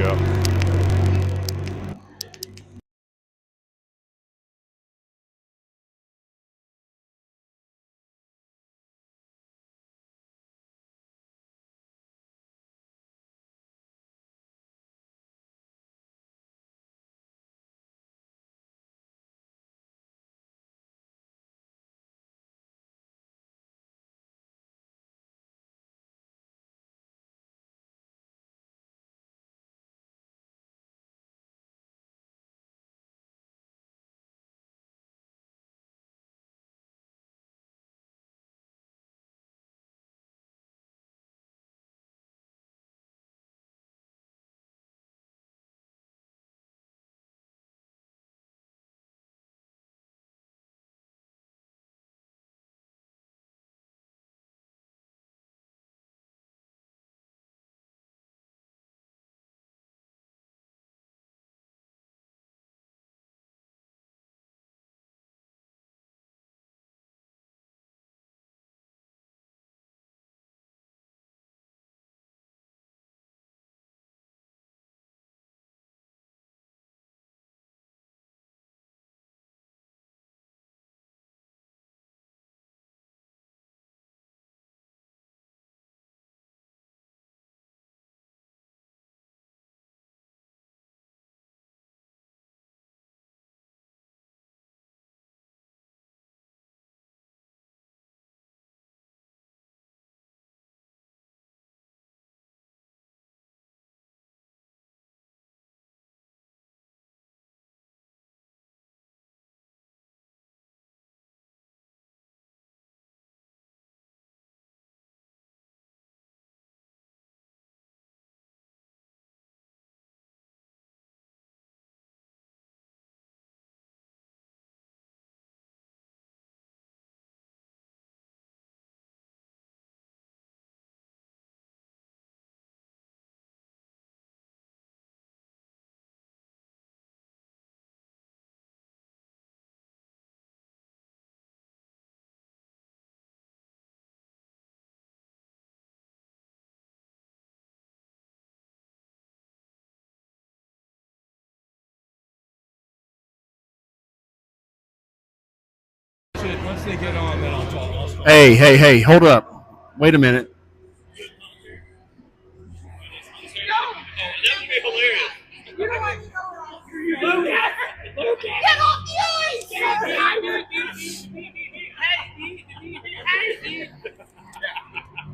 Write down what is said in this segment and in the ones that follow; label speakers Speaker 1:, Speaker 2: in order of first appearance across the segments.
Speaker 1: go.
Speaker 2: Once they get on, then I'll talk.
Speaker 1: Hey, hold up. Wait a minute.
Speaker 2: That would be hilarious. You know what? Lucas! Get off the ice!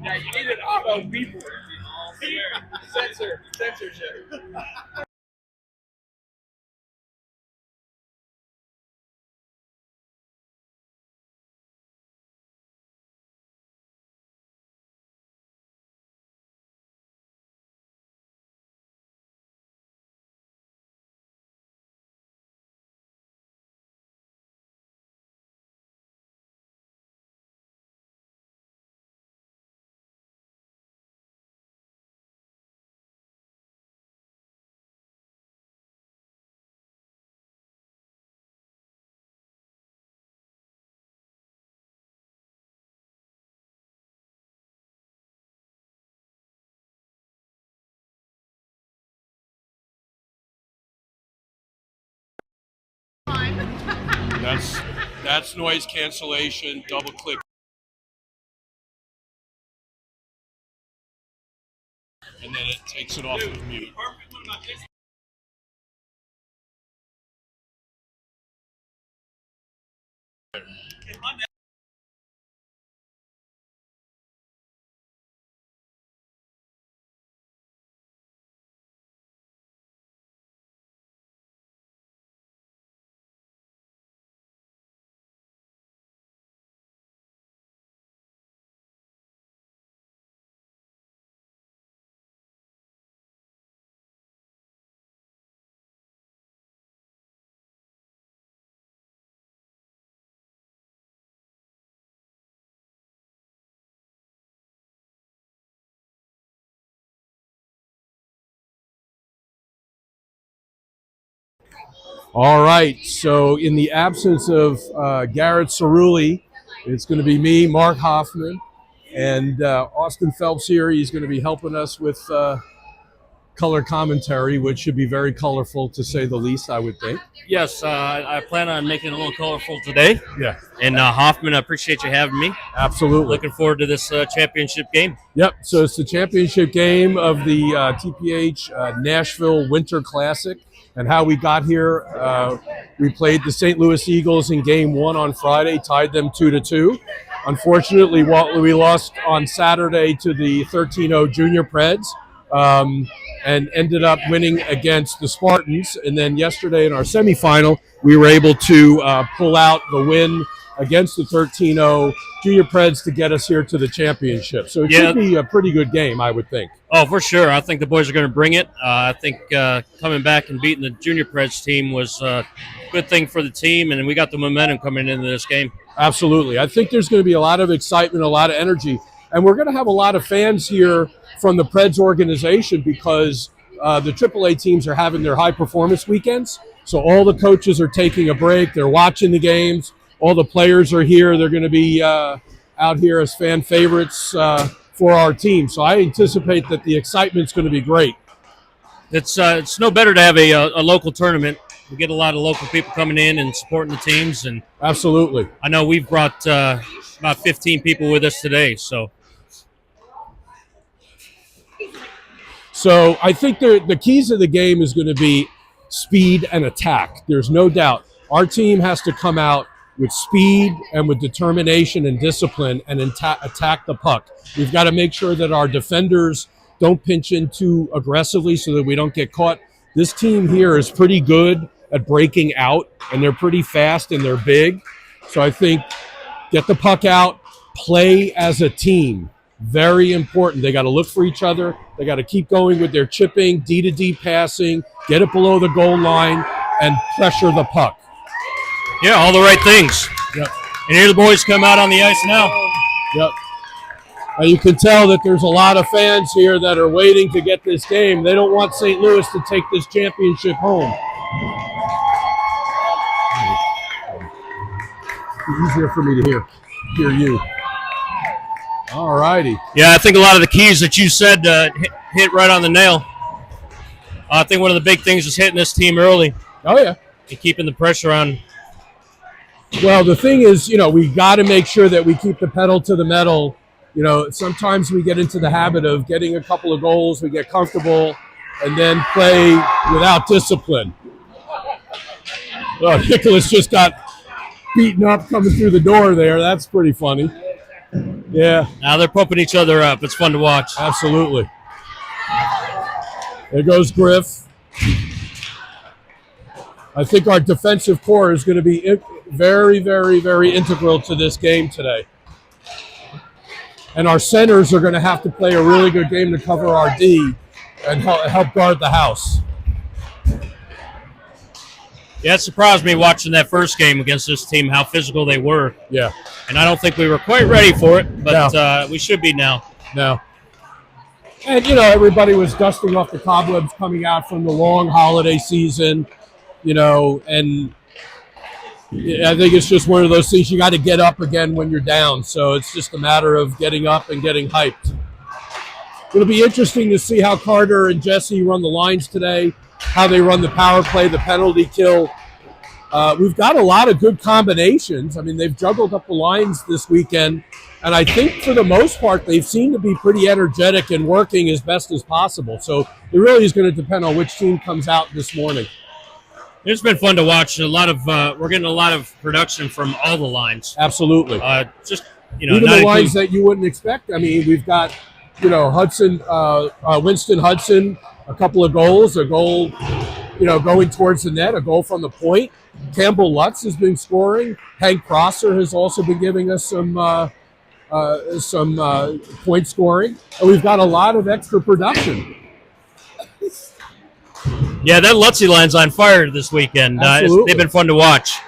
Speaker 2: Yeah, you need an auto beeper. Censorship.
Speaker 1: That's noise cancellation. Double click, and then it takes it off of mute. All right. So, in the absence of Garrett Cerulli, it's going to be me, Mark Hoffman, and Austin Phelps here. He's going to be helping us with color commentary, which should be very colorful to say the least, I would think.
Speaker 3: Yes, I plan on making it a little colorful today.
Speaker 1: Yeah,
Speaker 3: And Hoffman, I appreciate you having me.
Speaker 1: absolutely.
Speaker 3: Looking forward to this championship game.
Speaker 1: Yep. So it's the championship game of the TPH Nashville Winter Classic. And how we got here, we played the St. Louis Eagles in Game 1 on Friday, tied them 2-2. Unfortunately, we lost on Saturday to the 13-0 Junior Preds, and ended up winning against the Spartans. And then yesterday in our semifinal, we were able to pull out the win against the 13-0 Junior Preds to get us here to the championship. So it should be a pretty good game, I would think.
Speaker 3: Oh, for sure. I think the boys are going to bring it. I think coming back and beating the Junior Preds team was a good thing for the team, and we got the momentum coming into this game.
Speaker 1: Absolutely. I think there's going to be a lot of excitement, a lot of energy. And we're going to have a lot of fans here from the Preds organization because the AAA teams are having their high-performance weekends. So all the coaches are taking a break. They're watching the games. All the players are here. They're going to be out here as fan favorites for our team. So I anticipate that the excitement's going to be great.
Speaker 3: It's no better to have a local tournament. We get a lot of local people coming in and supporting the teams. And
Speaker 1: absolutely.
Speaker 3: I know we've brought about 15 people with us today. So
Speaker 1: I think the keys of the game is going to be speed and attack. There's no doubt. Our team has to come out with speed and with determination and discipline and attack the puck. We've got to make sure that our defenders don't pinch in too aggressively so that we don't get caught. This team here is pretty good at breaking out, and they're pretty fast and they're big. So I think get the puck out, play as a team. Very important. They got to look for each other. They got to keep going with their chipping, D-to-D passing, get it below the goal line, and pressure the puck.
Speaker 3: Yeah, all the right things.
Speaker 1: Yep.
Speaker 3: And here the boys come out on the ice now.
Speaker 1: Yep. You can tell that there's a lot of fans here that are waiting to get this game. They don't want St. Louis to take this championship home. It's easier for me to hear you. All righty.
Speaker 3: Yeah, I think a lot of the keys that you said hit right on the nail. I think one of the big things is hitting this team early.
Speaker 1: Oh, yeah.
Speaker 3: And keeping the pressure on.
Speaker 1: Well, the thing is, we got to make sure that we keep the pedal to the metal. Sometimes we get into the habit of getting a couple of goals, we get comfortable, and then play without discipline. Oh, Nicholas just got beaten up coming through the door there. That's pretty funny. Yeah.
Speaker 3: Now they're pumping each other up. It's fun to watch.
Speaker 1: Absolutely. There goes Griff. I think our defensive core is going to be very, very, very integral to this game today. And our centers are going to have to play a really good game to cover our D and help guard the house.
Speaker 3: Yeah, it surprised me watching that first game against this team, how physical they were.
Speaker 1: Yeah.
Speaker 3: And I don't think we were quite ready for it, but we should be now.
Speaker 1: No. And, everybody was dusting off the cobwebs coming out from the long holiday season, and I think it's just one of those things you got to get up again when you're down. So it's just a matter of getting up and getting hyped. It'll be interesting to see how Carter and Jesse run the lines today, how they run the power play, the penalty kill. We've got a lot of good combinations. I mean, they've juggled up the lines this weekend, and I think for the most part, they've seemed to be pretty energetic and working as best as possible. So it really is going to depend on which team comes out this morning.
Speaker 3: It's been fun to watch. We're getting a lot of production from all the lines.
Speaker 1: Absolutely.
Speaker 3: Even
Speaker 1: the lines that you wouldn't expect. I mean, we've got, Hudson, Winston Hudson, a couple of goals, a goal, going towards the net, a goal from the point. Campbell Lutz has been scoring. Hank Prosser has also been giving us some point scoring. And we've got a lot of extra production.
Speaker 3: Yeah, that Lutzy line's on fire this weekend. They've been fun to watch.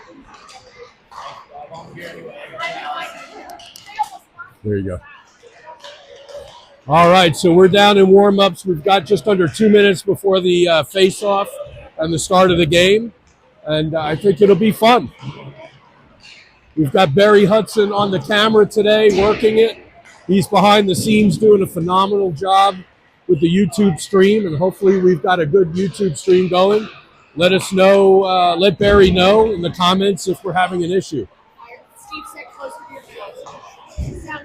Speaker 1: There you go. All right, so we're down in warm-ups. We've got just under 2 minutes before the face-off and the start of the game, and I think it'll be fun. We've got Barry Hudson on the camera today working it. He's behind the scenes doing a phenomenal job. with the YouTube stream, and hopefully we've got a good YouTube stream going. Let us know, let Barry know in the comments if we're having an issue.
Speaker 4: Steve, sit closer to your mouth.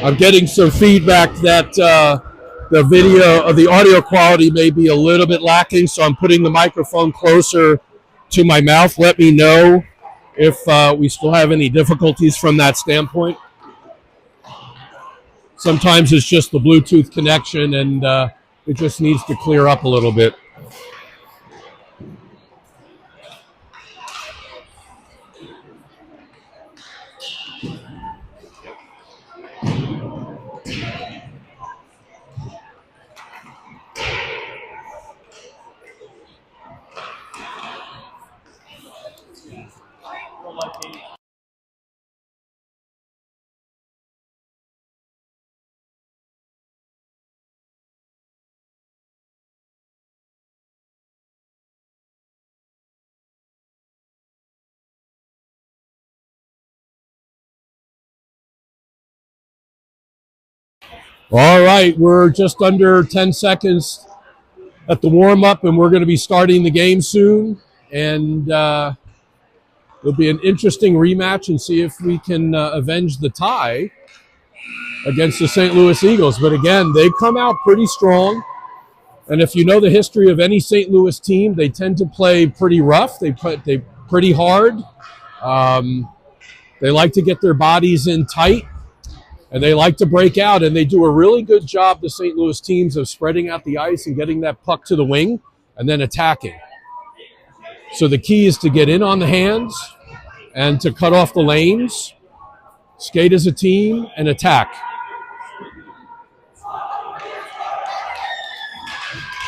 Speaker 1: I'm getting some feedback that the audio quality may be a little bit lacking, so I'm putting the microphone closer to my mouth. Let me know if we still have any difficulties from that standpoint. Sometimes it's just the Bluetooth connection, and it just needs to clear up a little bit. All right, we're just under 10 seconds at the warm-up, and we're going to be starting the game soon. And it'll be an interesting rematch and see if we can avenge the tie against the St. Louis Eagles. But again, they come out pretty strong. And if you know the history of any St. Louis team, they tend to play pretty rough. They pretty hard. They like to get their bodies in tight. And they like to break out, and they do a really good job, the St. Louis teams, of spreading out the ice and getting that puck to the wing and then attacking. So the key is to get in on the hands and to cut off the lanes, skate as a team, and attack.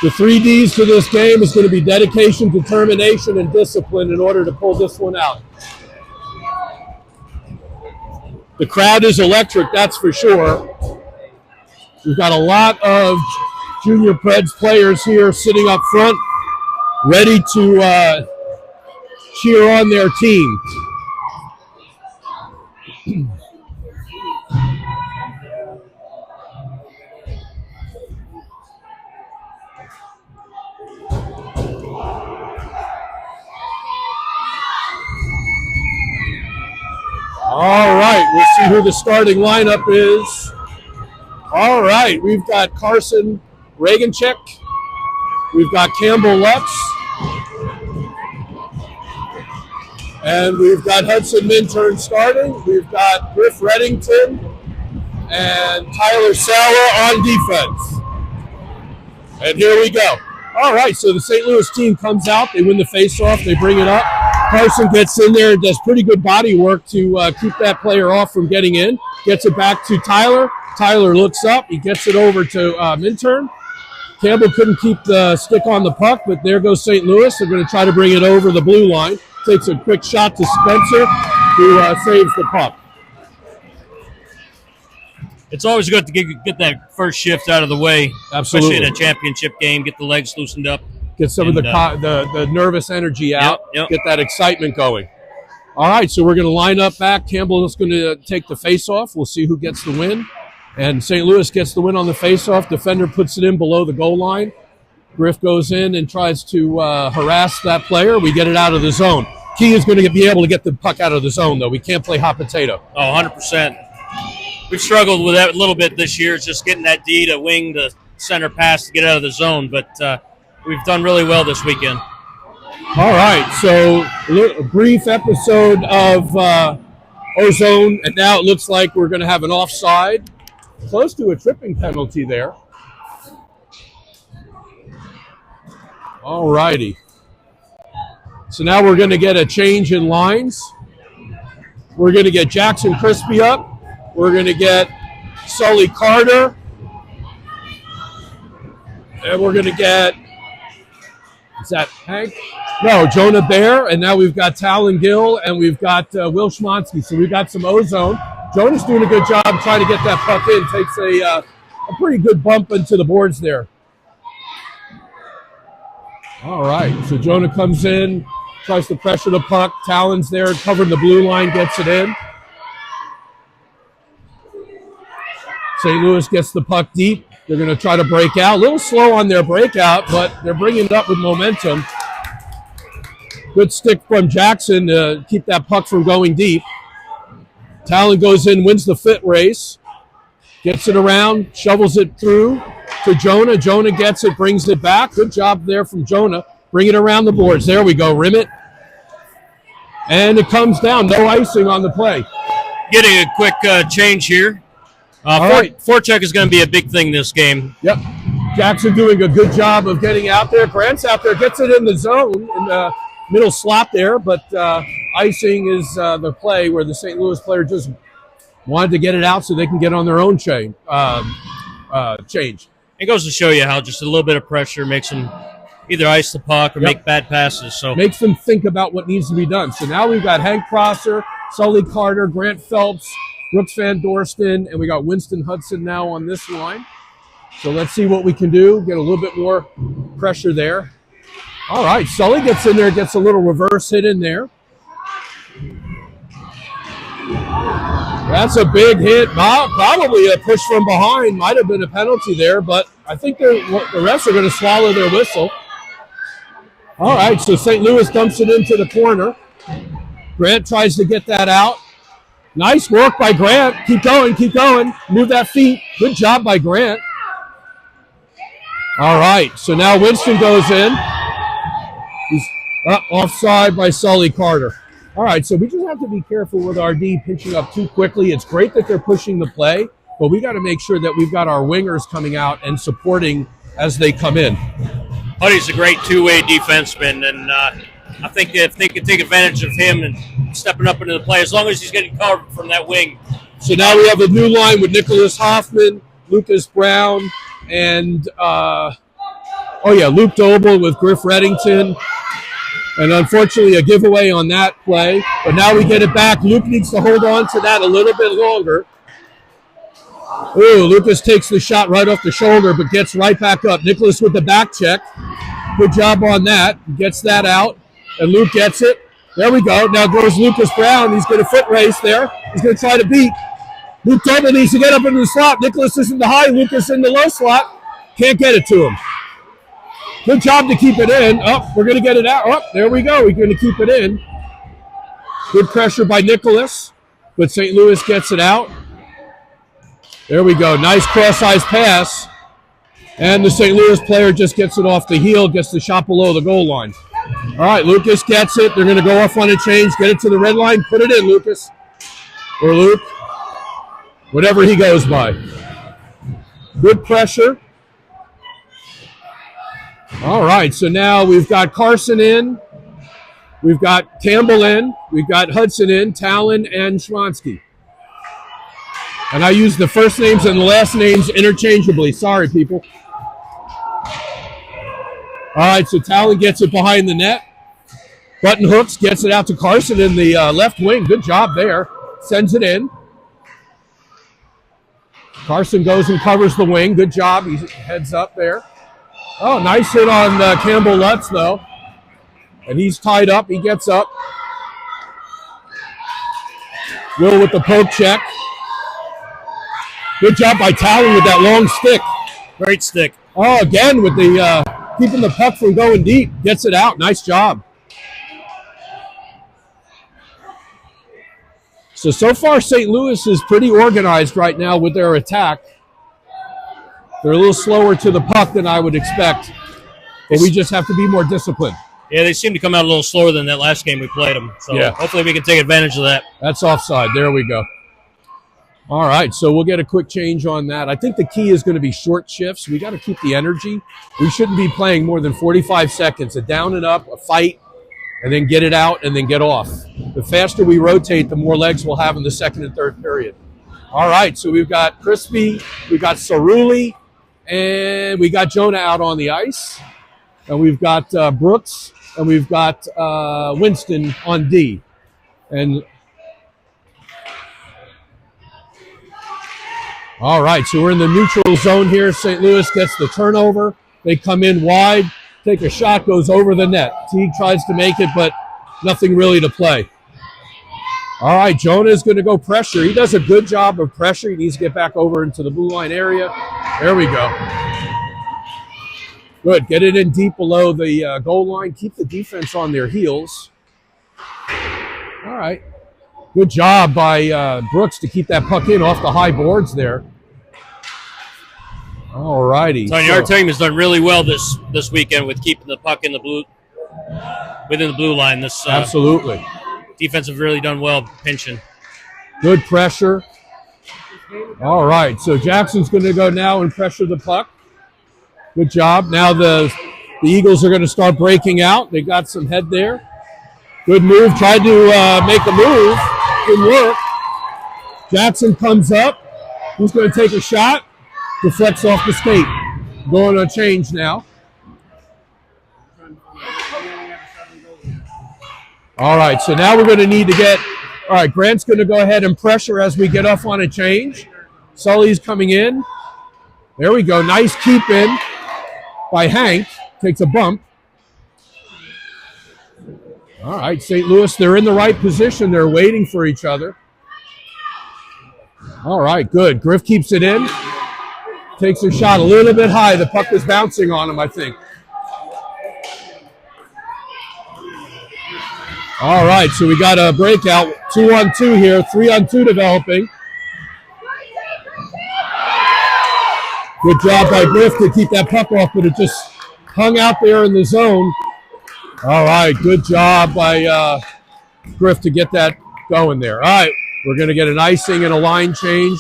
Speaker 1: The 3 Ds to this game is going to be dedication, determination, and discipline in order to pull this one out. The crowd is electric, that's for sure. We've got a lot of junior Preds players here sitting up front, ready to cheer on their team. All right, we'll see who the starting lineup is. All right, we've got Carson Reaganchek. We've got Campbell Lutz. And we've got Hudson Minturn starting. We've got Griff Reddington and Tyler Sauer on defense. And here we go. All right, so the St. Louis team comes out. They win the faceoff. They bring it up. Carson gets in there and does pretty good body work to keep that player off from getting in. Gets it back to Tyler. Tyler looks up. He gets it over to Minturn. Campbell couldn't keep the stick on the puck, but there goes St. Louis. They're going to try to bring it over the blue line. Takes a quick shot to Spencer, who saves the puck.
Speaker 3: It's always good to get that first shift out of the way,
Speaker 1: Absolutely.
Speaker 3: especially in a championship game. Get the legs loosened up.
Speaker 1: Get some of the nervous energy out.
Speaker 3: Yep.
Speaker 1: Get that excitement going. All right, so we're going to line up back. Campbell is going to take the face-off. We'll see who gets the win. And St. Louis gets the win on the face-off. Defender puts it in below the goal line. Griff goes in and tries to harass that player. We get it out of the zone. Key is going to be able to get the puck out of the zone, though. We can't play hot potato.
Speaker 3: Oh, 100%. We've struggled with that a little bit this year. It's just getting that D to wing the center pass to get out of the zone. But we've done really well this weekend.
Speaker 1: All right, so a brief episode of Ozone, and now it looks like we're going to have an offside. Close to a tripping penalty there. All righty. So now we're going to get a change in lines. We're going to get Jackson Crispy up. We're going to get Sully Carter. And we're going to get, is that Hank? No, Jonah Bear. And now we've got Talon Gill and we've got Will Schmonsky. So we've got some Ozone. Jonah's doing a good job trying to get that puck in. Takes a pretty good bump into the boards there. All right, so Jonah comes in, tries to pressure the puck. Talon's there, covering the blue line, gets it in. St. Louis gets the puck deep. They're going to try to break out. A little slow on their breakout, but they're bringing it up with momentum. Good stick from Jackson to keep that puck from going deep. Talon goes in, wins the fit race. Gets it around, shovels it through to Jonah. Jonah gets it, brings it back. Good job there from Jonah. Bring it around the boards. There we go, rim it. And it comes down. No icing on the play.
Speaker 3: Getting a quick change here.
Speaker 1: Right.
Speaker 3: Forecheck is going to be a big thing this game.
Speaker 1: Yep. Jackson doing a good job of getting out there. Grant's out there, gets it in the zone, in the middle slot there, but icing is the play where the St. Louis player just wanted to get it out so they can get on their own change.
Speaker 3: It goes to show you how just a little bit of pressure makes them either ice the puck or make bad passes. So
Speaker 1: makes them think about what needs to be done. So now we've got Hank Prosser, Sully Carter, Grant Phelps, Brooks Van Dorston, and we got Winston Hudson now on this line. So let's see what we can do. Get a little bit more pressure there. All right, Sully gets in there, gets a little reverse hit in there. That's a big hit. Probably a push from behind. Might have been a penalty there, but I think the refs are going to swallow their whistle. All right, so St. Louis dumps it into the corner. Grant tries to get that out. Nice work by Grant. Keep going, keep going. Move that feet. Good job by Grant. All right, so now Winston goes in. He's offside by Sully Carter. All right, so we just have to be careful with our D pitching up too quickly. It's great that they're pushing the play, but we got to make sure that we've got our wingers coming out and supporting as they come in.
Speaker 3: Huddy's a great two-way defenseman, and I think if they can take advantage of him and stepping up into the play, as long as he's getting covered from that wing.
Speaker 1: So now we have a new line with Nicholas Hoffman, Lucas Brown, and Luke Doble with Griff Reddington. And unfortunately, a giveaway on that play. But now we get it back. Luke needs to hold on to that a little bit longer. Ooh, Lucas takes the shot right off the shoulder, but gets right back up. Nicholas with the back check. Good job on that. Gets that out. And Luke gets it. There we go. Now goes Lucas Brown. He's going to foot race there. He's going to try to beat. Luke Doble needs to get up into the slot. Nicholas is in the high. Lucas in the low slot. Can't get it to him. Good job to keep it in. Oh, we're going to get it out. Oh, there we go. We're going to keep it in. Good pressure by Nicholas, but St. Louis gets it out. There we go. Nice cross-ice pass. And the St. Louis player just gets it off the heel, gets the shot below the goal line. All right, Lucas gets it. They're going to go off on a change, get it to the red line, put it in, Lucas. Or Luke. Whatever he goes by. Good pressure. All right, so now we've got Carson in, we've got Campbell in, we've got Hudson in, Talon, and Schwansky. And I use the first names and the last names interchangeably. Sorry, people. All right, so Talon gets it behind the net. Button hooks, gets it out to Carson in the left wing. Good job there. Sends it in. Carson goes and covers the wing. Good job. He heads up there. Oh, nice hit on Campbell Lutz, though. And he's tied up. He gets up. Will with the poke check. Good job by Talon with that long stick.
Speaker 3: Great stick.
Speaker 1: Oh, again with the keeping the puck from going deep. Gets it out. Nice job. So far, St. Louis is pretty organized right now with their attack. They're a little slower to the puck than I would expect, but we just have to be more disciplined.
Speaker 3: Yeah, they seem to come out a little slower than that last game we played them. So hopefully we can take advantage of that.
Speaker 1: That's offside. There we go. All right, so we'll get a quick change on that. I think the key is going to be short shifts. We got to keep the energy. We shouldn't be playing more than 45 seconds, a down and up, a fight, and then get it out and then get off. The faster we rotate, the more legs we'll have in the second and third period. All right, so we've got Crispy, we've got Cerulli, and we got Jonah out on the ice. And we've got Brooks, and we've got Winston on D. And all right, so we're in the neutral zone here. St. Louis gets the turnover. They come in wide. take a shot, goes over the net. Teague tries to make it, but nothing really to play. All right, Jonah is going to go pressure. He does a good job of pressure. He needs to get back over into the blue line area. There we go. Good. Get it in deep below the goal line. Keep the defense on their heels. All right. Good job by Brooks to keep that puck in off the high boards there. All righty.
Speaker 3: Tony, our team has done really well this weekend with keeping the puck in the within the blue line. This
Speaker 1: absolutely.
Speaker 3: Defense have really done well pinching.
Speaker 1: Good pressure. All right, so Jackson's going to go now and pressure the puck. Good job. Now the Eagles are going to start breaking out. They got some head there. Good move. Tried to make a move. Didn't work. Jackson comes up. He's going to take a shot. Deflects off the skate. Going on change now. All right, so now we're going to need to get – all right, Grant's going to go ahead and pressure as we get off on a change. Sully's coming in. There we go. Nice keep in by Hank. Takes a bump. All right, St. Louis, they're in the right position. They're waiting for each other. All right, good. Griff keeps it in. Takes a shot a little bit high. The puck was bouncing on him, I think. All right, so we got a breakout. 2-on-2 here. 3-on-2 developing. Good job by Griff to keep that puck off, but it just hung out there in the zone. All right, good job by Griff to get that going there. All right, we're going to get an icing and a line change.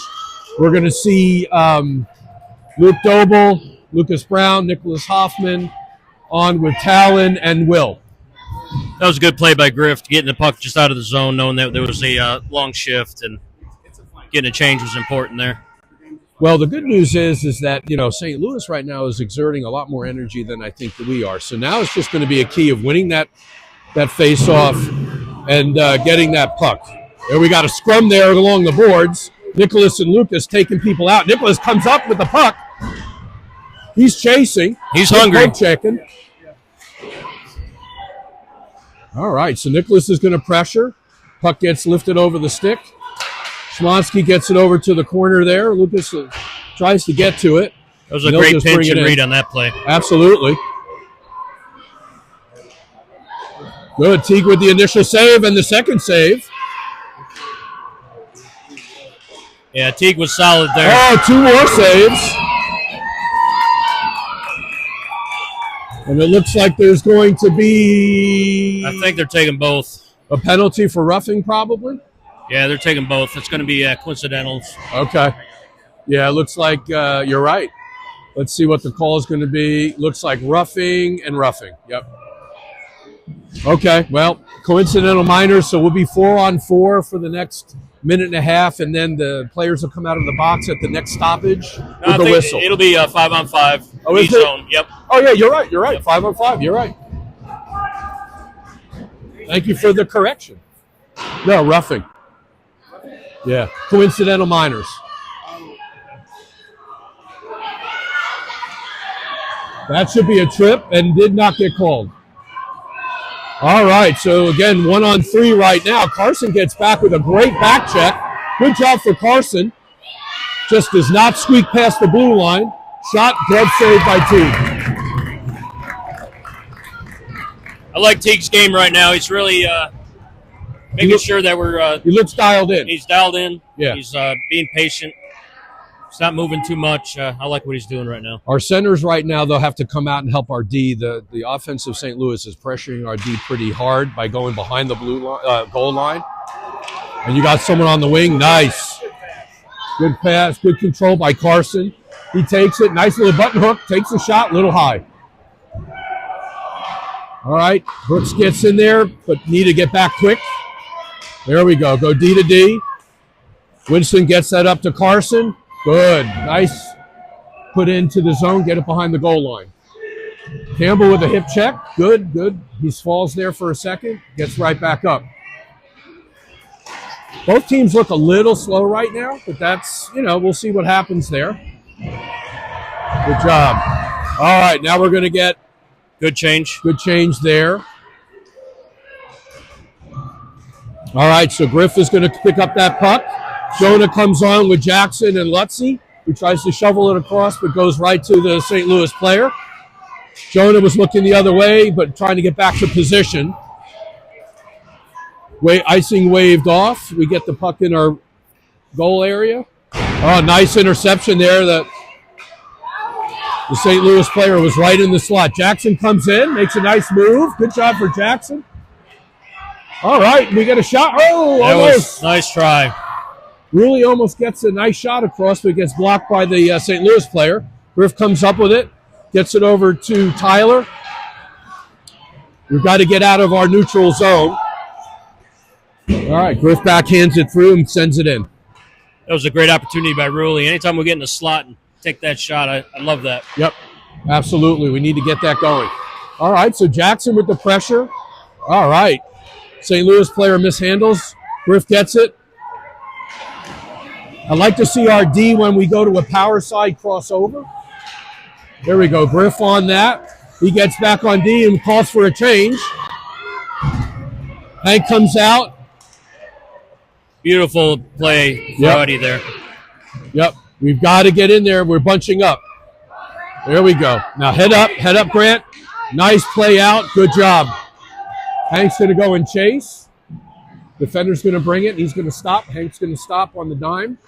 Speaker 1: We're going to see Luke Doble, Lucas Brown, Nicholas Hoffman on with Talon and Will.
Speaker 3: That was a good play by Griff, getting the puck just out of the zone, knowing that there was a long shift, and getting a change was important there.
Speaker 1: Well, the good news is that, St. Louis right now is exerting a lot more energy than I think that we are. So now it's just going to be a key of winning that face-off and getting that puck. There we got a scrum there along the boards. Nicholas and Lucas taking people out. Nicholas comes up with the puck. He's chasing.
Speaker 3: He's hungry.
Speaker 1: Checking. All right, so Nicholas is going to pressure. Puck gets lifted over the stick. Schmansky gets it over to the corner there. Lucas tries to get to it.
Speaker 3: That was a great pinch and read on that play.
Speaker 1: Absolutely. Good. Teague with the initial save and the second save.
Speaker 3: Yeah, Teague was solid there.
Speaker 1: Oh, 2 more saves. And it looks like there's going to be...
Speaker 3: I think they're taking both.
Speaker 1: A penalty for roughing, probably?
Speaker 3: Yeah, they're taking both. It's going to be coincidentals.
Speaker 1: Okay. Yeah, it looks like you're right. Let's see what the call is going to be. Looks like roughing and roughing. Yep. Okay, well, coincidental minors, so we'll be 4-on-4 for the next minute and a half, and then the players will come out of the box at the next stoppage with the whistle.
Speaker 3: It'll be 5-on-5.
Speaker 1: Oh, is it?
Speaker 3: Zone. Yep.
Speaker 1: Oh, yeah, you're right. You're right. 5-on-5. You're right. Thank you for the correction. No, roughing. Yeah, coincidental minors. That should be a trip and did not get called. All right, so again, 1-on-3 right now. Carson gets back with a great back check. Good job for Carson. Just does not squeak past the blue line. Shot, glove saved by Teague.
Speaker 3: I like Teague's game right now. He's really making sure that we're...
Speaker 1: he looks dialed in.
Speaker 3: He's dialed in.
Speaker 1: Yeah.
Speaker 3: He's being patient. He's not moving too much. I like what he's doing right now.
Speaker 1: Our centers right now, they'll have to come out and help our D. The offense of St. Louis is pressuring our D pretty hard by going behind the blue goal line. And you got someone on the wing. Nice. Good pass. Good control by Carson. He takes it. Nice little button hook. Takes a shot. Little high. All right. Brooks gets in there, but need to get back quick. There we go. Go D to D. Winston gets that up to Carson. Good. Nice. Put into the zone. Get it behind the goal line. Campbell with a hip check. Good, good. He falls there for a second. Gets right back up. Both teams look a little slow right now, but that's, we'll see what happens there. Good job. All right, now we're going to get
Speaker 3: Good change.
Speaker 1: Good change there. All right, so Griff is going to pick up that puck. Jonah comes on with Jackson and Lutzy, who tries to shovel it across, but goes right to the St. Louis player. Jonah was looking the other way, but trying to get back to position. Icing waved off. We get the puck in our goal area. Oh, nice interception there. The St. Louis player was right in the slot. Jackson comes in, makes a nice move. Good job for Jackson. All right, we get a shot. Oh,
Speaker 3: that
Speaker 1: almost.
Speaker 3: was nice try.
Speaker 1: Really almost gets a nice shot across, but it gets blocked by the St. Louis player. Griff comes up with it, gets it over to Tyler. We've got to get out of our neutral zone. All right, Griff backhands it through and sends it in.
Speaker 3: That was a great opportunity by Ruley. Anytime we get in the slot and take that shot, I love that.
Speaker 1: Yep, absolutely. We need to get that going. All right, so Jackson with the pressure. All right. St. Louis player mishandles. Griff gets it. I'd like to see our D when we go to a power side crossover. There we go. Griff on that. He gets back on D and calls for a change. Hank comes out.
Speaker 3: Beautiful play, Friday there.
Speaker 1: Yep. We've got to get in there. We're bunching up. There we go. Now head up, Grant. Nice play out. Good job. Hank's going to go and chase. Defender's going to bring it. He's going to stop. Hank's going to stop on the dime.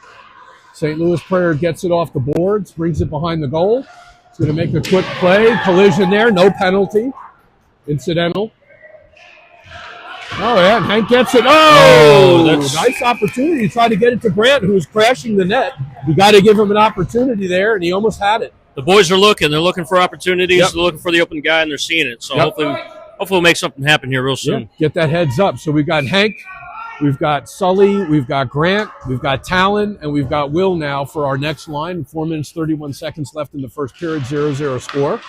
Speaker 1: St. Louis player gets it off the boards, brings it behind the goal. He's going to make a quick play. Collision there. No penalty. Incidental. Oh, yeah. And Hank gets it. Oh, nice opportunity to try to get it to Grant, who was crashing the net. You got to give him an opportunity there, and he almost had it.
Speaker 3: The boys are looking. They're looking for opportunities.
Speaker 1: Yep.
Speaker 3: They're looking for the open guy, and they're seeing it. So hopefully we'll make something happen here real soon.
Speaker 1: Yeah. Get that heads up. So we've got Hank, we've got Sully, we've got Grant, we've got Talon, and we've got Will now for our next line. 4 minutes, 31 seconds left in the first period, 0-0 score.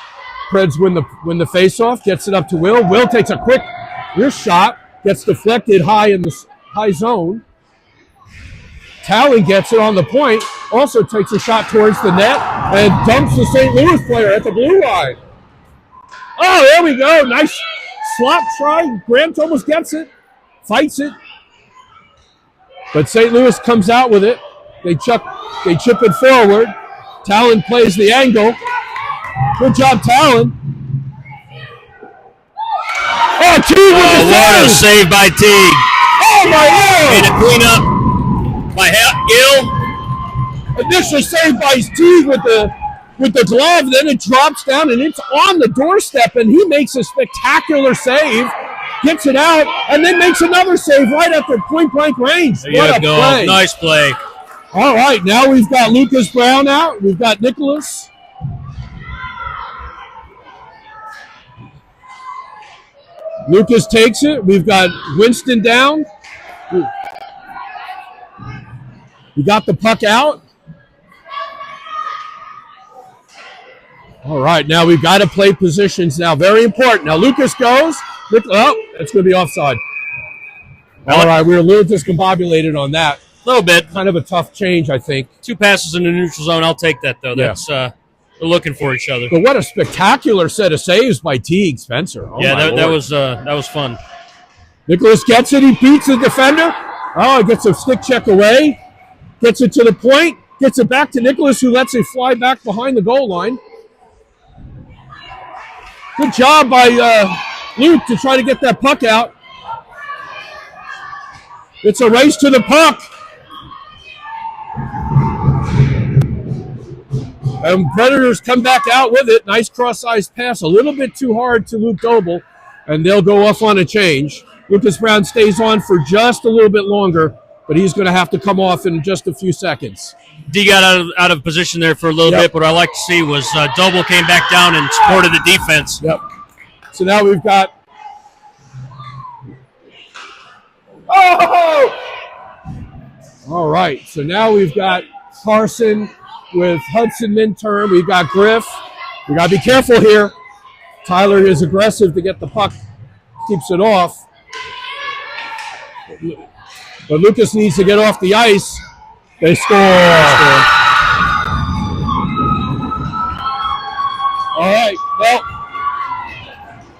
Speaker 1: Preds win the faceoff, gets it up to Will. Will takes a quick wrist shot, gets deflected high in the high zone. Talon gets it on the point, also takes a shot towards the net, and dumps the St. Louis player at the blue line. Oh, there we go. Nice slot try. Grant almost gets it, fights it. But St. Louis comes out with it. They chip it forward. Talon plays the angle. Good job, Talon. Oh, Teague with the
Speaker 3: what a save by Teague.
Speaker 1: Oh, my Lord.
Speaker 3: Made a clean up by Gill.
Speaker 1: Initial save by Teague with the glove, then it drops down and it's on the doorstep, and he makes a spectacular save, gets it out, and then makes another save right at the point-blank range.
Speaker 3: There
Speaker 1: What a
Speaker 3: you go.
Speaker 1: play.
Speaker 3: Nice play.
Speaker 1: All right, now we've got Lucas Brown out. We've got Nicholas. Lucas takes it. We've got Winston down. We got the puck out. All right, now we've got to play positions now. Very important. Now Lucas goes. Oh, that's going to be offside. All right, we were a little discombobulated on that.
Speaker 3: A little bit.
Speaker 1: Kind of a tough change, I think.
Speaker 3: 2 passes in the neutral zone. I'll take that, though.
Speaker 1: Yeah.
Speaker 3: That's they're looking for each other.
Speaker 1: But what a spectacular set of saves by Teague, Spencer. Oh,
Speaker 3: yeah, that was fun.
Speaker 1: Nicholas gets it. He beats the defender. Oh, gets a stick check away. Gets it to the point. Gets it back to Nicholas, who lets it fly back behind the goal line. Good job by Luke to try to get that puck out. It's a race to the puck. And Predators come back out with it. Nice cross-ice pass. A little bit too hard to Luke Doble. And they'll go off on a change. Lucas Brown stays on for just a little bit longer, but he's going to have to come off in just a few seconds.
Speaker 3: D got out of position there for a little bit. What I like to see was Doble came back down and supported the defense.
Speaker 1: Yep. So now we've got... Oh! All right. So now we've got Carson with Hudson Minturn. We've got Griff. We got to be careful here. Tyler is aggressive to get the puck. Keeps it off. But Lucas needs to get off the ice. They score. All right. Well,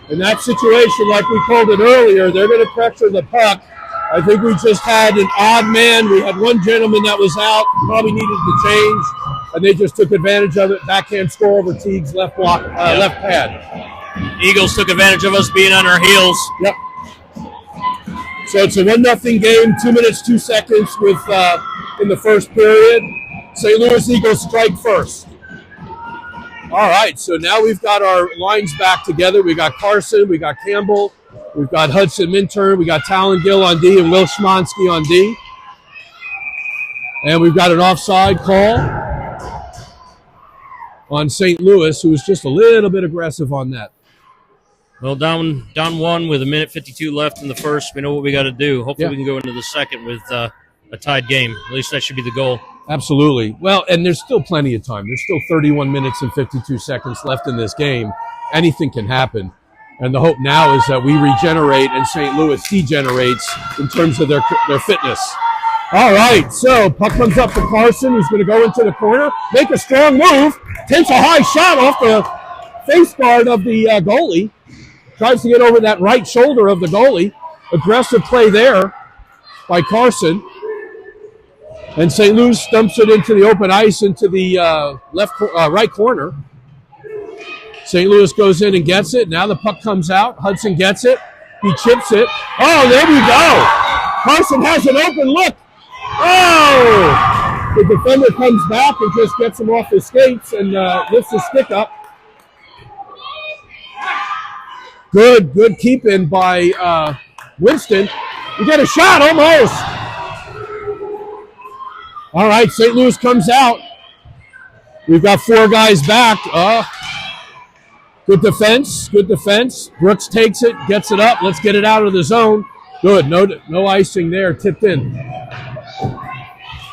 Speaker 1: In that situation, like we called it earlier, they're going to pressure the puck. I think we just had an odd man. We had one gentleman that was out, probably needed to change, and they just took advantage of it. Backhand score over Teague's left block, left pad.
Speaker 3: Eagles took advantage of us being on our heels.
Speaker 1: Yep. So it's a 1-0 game, 2 minutes, 2 seconds with in the first period. St. Louis Eagles strike first. All right, so now we've got our lines back together. We got Carson, we got Campbell, we've got Hudson Minturn, we got Talon Gill on D and Will Schmonsky on D. And we've got an offside call on St. Louis, who was just a little bit aggressive on that.
Speaker 3: Well, down 1 with 1:52 left in the first. We know what we got to do. Hopefully we can go into the second with a tied game. At least that should be the goal.
Speaker 1: Absolutely. Well, and there's still plenty of time. There's still 31 minutes and 52 seconds left in this game. Anything can happen. And the hope now is that we regenerate and St. Louis degenerates in terms of their fitness. All right, so puck comes up to Carson, who's going to go into the corner, make a strong move, takes a high shot off the face guard of the goalie, tries to get over that right shoulder of the goalie. Aggressive play there by Carson. And St. Louis dumps it into the open ice into the right corner. St. Louis goes in and gets it. Now the puck comes out. Hudson gets it. He chips it. Oh, there we go. Carson has an open look. Oh! The defender comes back and just gets him off his skates and lifts his stick up. Good keep-in by Winston. We get a shot almost. All right, St. Louis comes out. We've got 4 guys back. Good defense. Brooks takes it, gets it up. Let's get it out of the zone. Good. No icing there. Tipped in.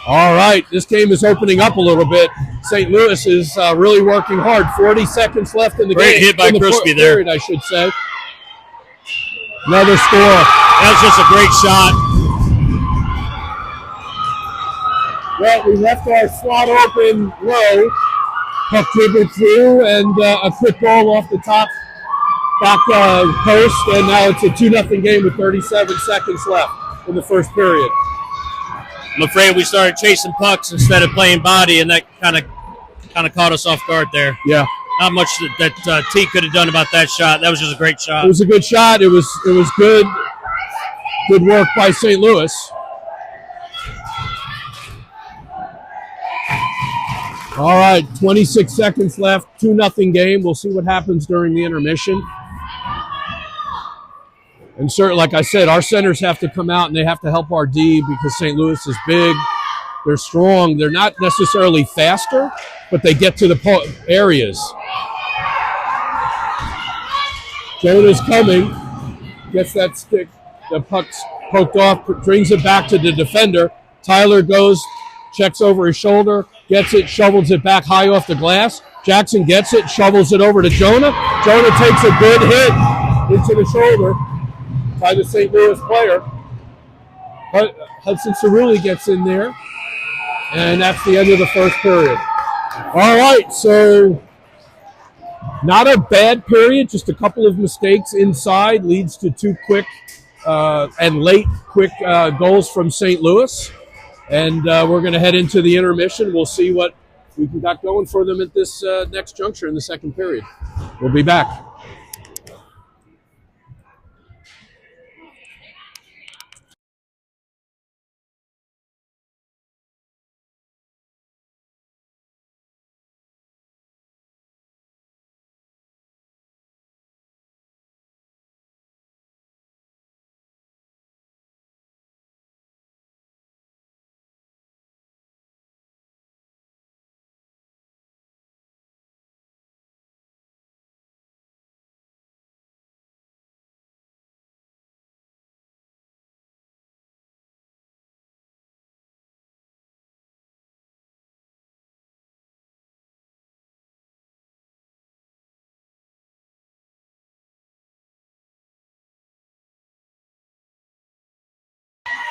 Speaker 1: All right, this game is opening up a little bit. St. Louis is really working hard. 40 seconds left in the game.
Speaker 3: Great hit by Crispy there.
Speaker 1: Period, I should say. Another score.
Speaker 3: That was just a great shot.
Speaker 1: Well, we left our slot open low. Puck dribbled through, and a quick goal off the top back post, and now it's a 2-0 game with 37 seconds left in the first period.
Speaker 3: I'm afraid we started chasing pucks instead of playing body, and that kind of caught us off guard there.
Speaker 1: Yeah.
Speaker 3: Not much that T could have done about that shot. That was just a great shot.
Speaker 1: It was a good shot. It was good work by St. Louis. All right, 26 seconds left, 2-0 game. We'll see what happens during the intermission. And certainly, like I said, our centers have to come out and they have to help our D because St. Louis is big. They're strong. They're not necessarily faster, but they get to the areas. Jonah's coming, gets that stick. The puck's poked off, brings it back to the defender. Tyler goes, checks over his shoulder, gets it, shovels it back high off the glass. Jackson gets it, shovels it over to Jonah. Jonah takes a good hit into the shoulder by the St. Louis player. Hudson Cerulli gets in there, and that's the end of the first period. All right, so not a bad period, just a couple of mistakes inside leads to 2 quick and late quick goals from St. Louis. And we're going to head into the intermission. We'll see what we got going for them at this next juncture in the second period. We'll be back.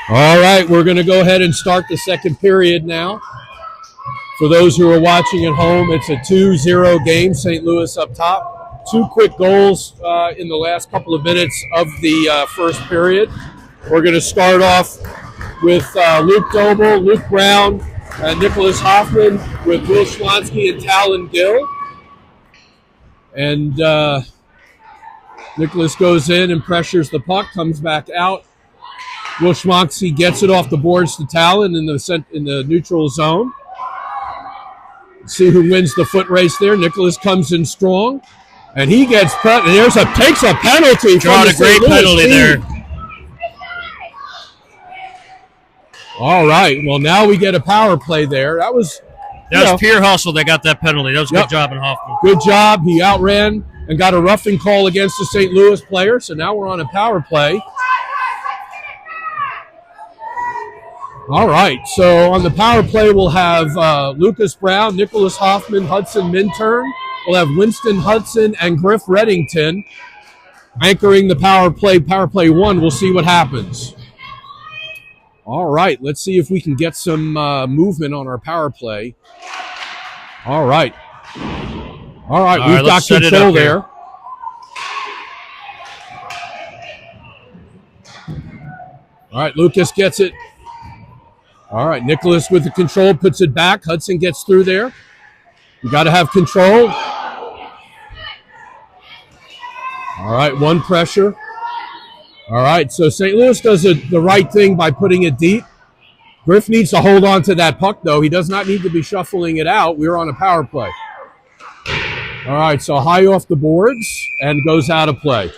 Speaker 1: All right, we're going to go ahead and start the second period now. For those who are watching at home, it's a 2-0 game, St. Louis up top. 2 quick goals in the last couple of minutes of the first period. We're going to start off with Luke Doble, Luke Brown, and Nicholas Hoffman with Will Schlonsky and Talon Gill. And Nicholas goes in and pressures the puck, comes back out. Will Schlonsky gets it off the boards to Talon in the neutral zone. See who wins the foot race there. Nicholas comes in strong, and he gets cut. And takes a penalty.
Speaker 3: Drawing a great penalty there.
Speaker 1: All right. Well, now we get a power play there. That was
Speaker 3: Pierre Hustle that got that penalty. That was a good job in Hoffman.
Speaker 1: Good job. He outran and got a roughing call against the St. Louis player. So now we're on a power play. All right. So on the power play, we'll have Lucas Brown, Nicholas Hoffman, Hudson Minturn. We'll have Winston Hudson and Griff Reddington anchoring the power play. Power play 1. We'll see what happens. All right, let's see if we can get some movement on our power play. All right, we've got control there. All right, Lucas gets it. All right, Nicholas with the control, puts it back. Hudson gets through there. You got to have control. All right, 1 pressure. All right, so St. Louis does the right thing by putting it deep. Griff needs to hold on to that puck, though. He does not need to be shuffling it out. We're on a power play. All right, so high off the boards and goes out of play.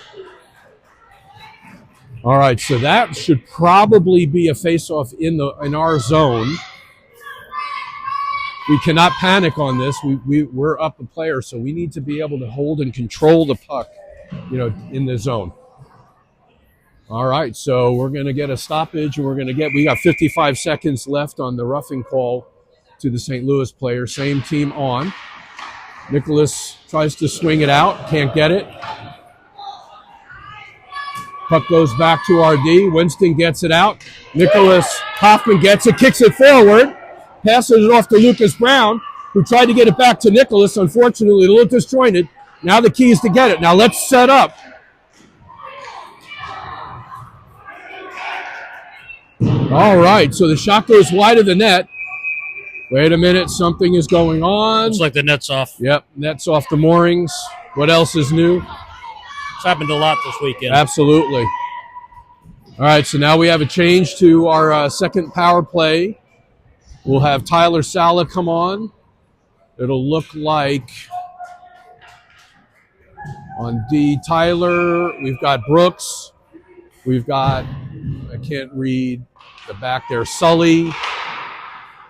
Speaker 1: All right, so that should probably be a face-off in our zone. We cannot panic on this. We're up a player, so we need to be able to hold and control the puck, in the zone. All right, so we're going to get a stoppage, and we got 55 seconds left on the roughing call to the St. Louis player. Same team on. Nicholas tries to swing it out, can't get it. Puck goes back to RD. Winston gets it out. Nicholas Hoffman gets it, kicks it forward, passes it off to Lucas Brown, who tried to get it back to Nicholas. Unfortunately, a little disjointed. Now the key is to get it. Now let's set up. All right, so the shot goes wide of the net. Wait a minute, something is going on.
Speaker 3: Looks like the net's off.
Speaker 1: Yep, net's off the moorings. What else is new?
Speaker 3: It's happened a lot this weekend.
Speaker 1: Absolutely. All right, so now we have a change to our second power play. We'll have Tyler Sala come on. It'll look like on D, Tyler, we've got Brooks. We've got, I can't read the back there, Sully,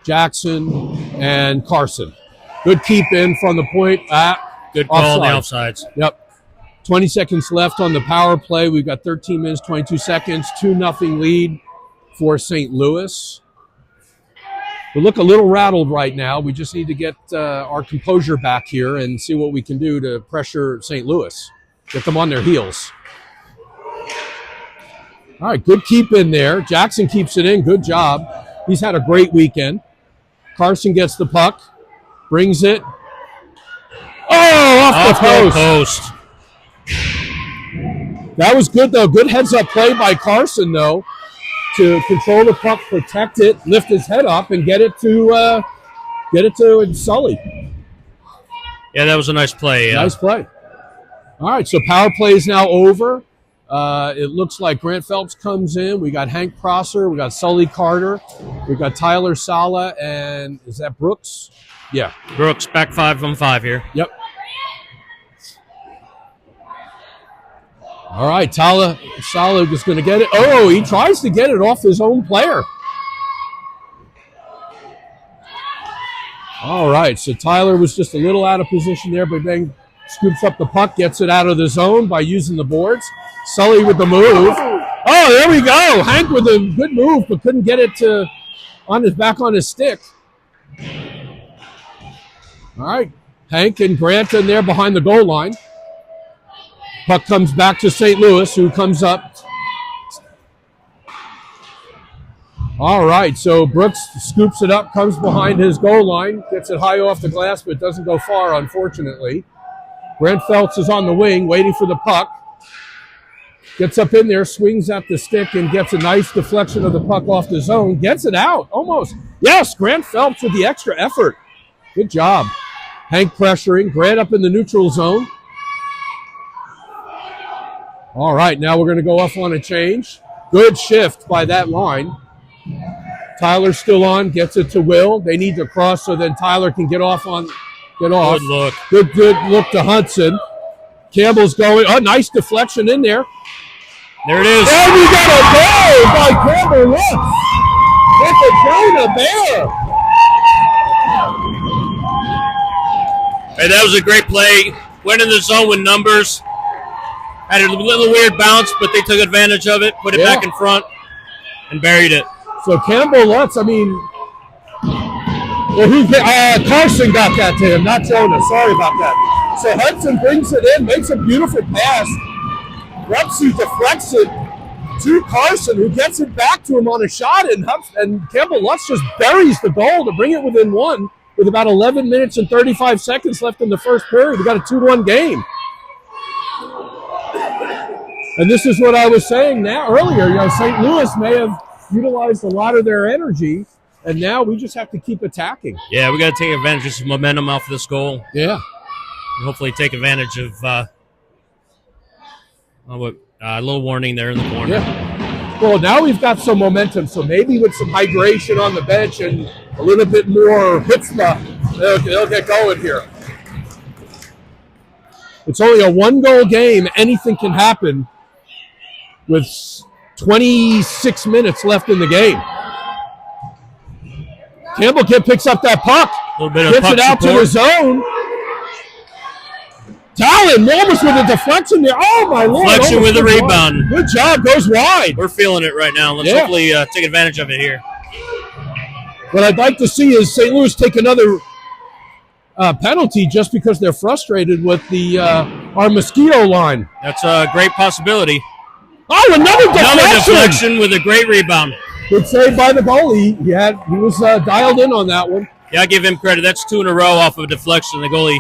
Speaker 1: Jackson, and Carson. Good keep in from the point.
Speaker 3: Good call on the offsides.
Speaker 1: Yep. 20 seconds left on the power play. We've got 13 minutes, 22 seconds, 2-0 lead for St. Louis. We look a little rattled right now. We just need to get our composure back here and see what we can do to pressure St. Louis, get them on their heels. All right, good keep in there. Jackson keeps it in. Good job. He's had a great weekend. Carson gets the puck, brings it. Oh, off the post. That was good, though. Good heads-up play by Carson, though, to control the puck, protect it, lift his head up, and get it to Sully.
Speaker 3: Yeah, that was a nice play.
Speaker 1: Nice play. All right, so power play is now over. It looks like Grant Phelps comes in. We got Hank Prosser. We got Sully Carter. We got Tyler Sala, and is that Brooks? Yeah.
Speaker 3: Brooks back 5-on-5 here.
Speaker 1: Yep. All right, Sala is going to get it. Oh, he tries to get it off his own player. All right, so Tyler was just a little out of position there, but then scoops up the puck, gets it out of the zone by using the boards. Sully with the move. Oh, there we go. Hank with a good move, but couldn't get it back on his stick. All right, Hank and Grant in there behind the goal line. Puck comes back to St. Louis, who comes up. All right, so Brooks scoops it up, comes behind his goal line, gets it high off the glass, but doesn't go far, unfortunately. Grant Phelps is on the wing, waiting for the puck. Gets up in there, swings at the stick, and gets a nice deflection of the puck off the zone. Gets it out, almost. Yes, Grant Phelps with the extra effort. Good job. Hank pressuring. Grant up in the neutral zone. All right, now we're going to go off on a change. Good shift by that line. Tyler's still on, gets it to Will. They need to cross so then Tyler can get off. Good
Speaker 3: look.
Speaker 1: Good look to Hudson. Campbell's going. Oh, nice deflection in there.
Speaker 3: There it is.
Speaker 1: And we got a goal by Campbell Lutz. With the Jonah there.
Speaker 3: Hey, that was a great play. Went in the zone with numbers. Had a little weird bounce, but they took advantage of it, put it back in front, and buried it.
Speaker 1: So Campbell Lutz, I mean, Carson got that to him, not Jonah. Sorry about that. So Hudson brings it in, makes a beautiful pass. Repsy deflects it to Carson, who gets it back to him on a shot, and Campbell Lutz just buries the goal to bring it within one with about 11 minutes and 35 seconds left in the first period. We got a 2-1 game. And this is what I was saying earlier. St. Louis may have utilized a lot of their energy, and now we just have to keep attacking.
Speaker 3: Yeah, we got to take advantage of some momentum off of this goal.
Speaker 1: Yeah.
Speaker 3: And hopefully take advantage of a little warning there in the corner.
Speaker 1: Yeah. Well, now we've got some momentum, so maybe with some hydration on the bench and a little bit more chutzpah, they'll get going here. It's only a 1-goal game. Anything can happen with 26 minutes left in the game. Campbell picks up that puck.
Speaker 3: A little bit of
Speaker 1: gets
Speaker 3: puck
Speaker 1: it out
Speaker 3: support.
Speaker 1: to the zone. Talon almost with a deflection there. Oh, my Lord.
Speaker 3: Deflection with a rebound.
Speaker 1: Good job. Goes wide.
Speaker 3: We're feeling it right now. Let's hopefully take advantage of it here.
Speaker 1: What I'd like to see is St. Louis take another penalty just because they're frustrated with our Mosquito line.
Speaker 3: That's a great possibility.
Speaker 1: Oh, another
Speaker 3: deflection with a great rebound.
Speaker 1: Good save by the goalie. He was dialed in on that one.
Speaker 3: Yeah, I give him credit. That's 2 in a row off of a deflection. The goalie,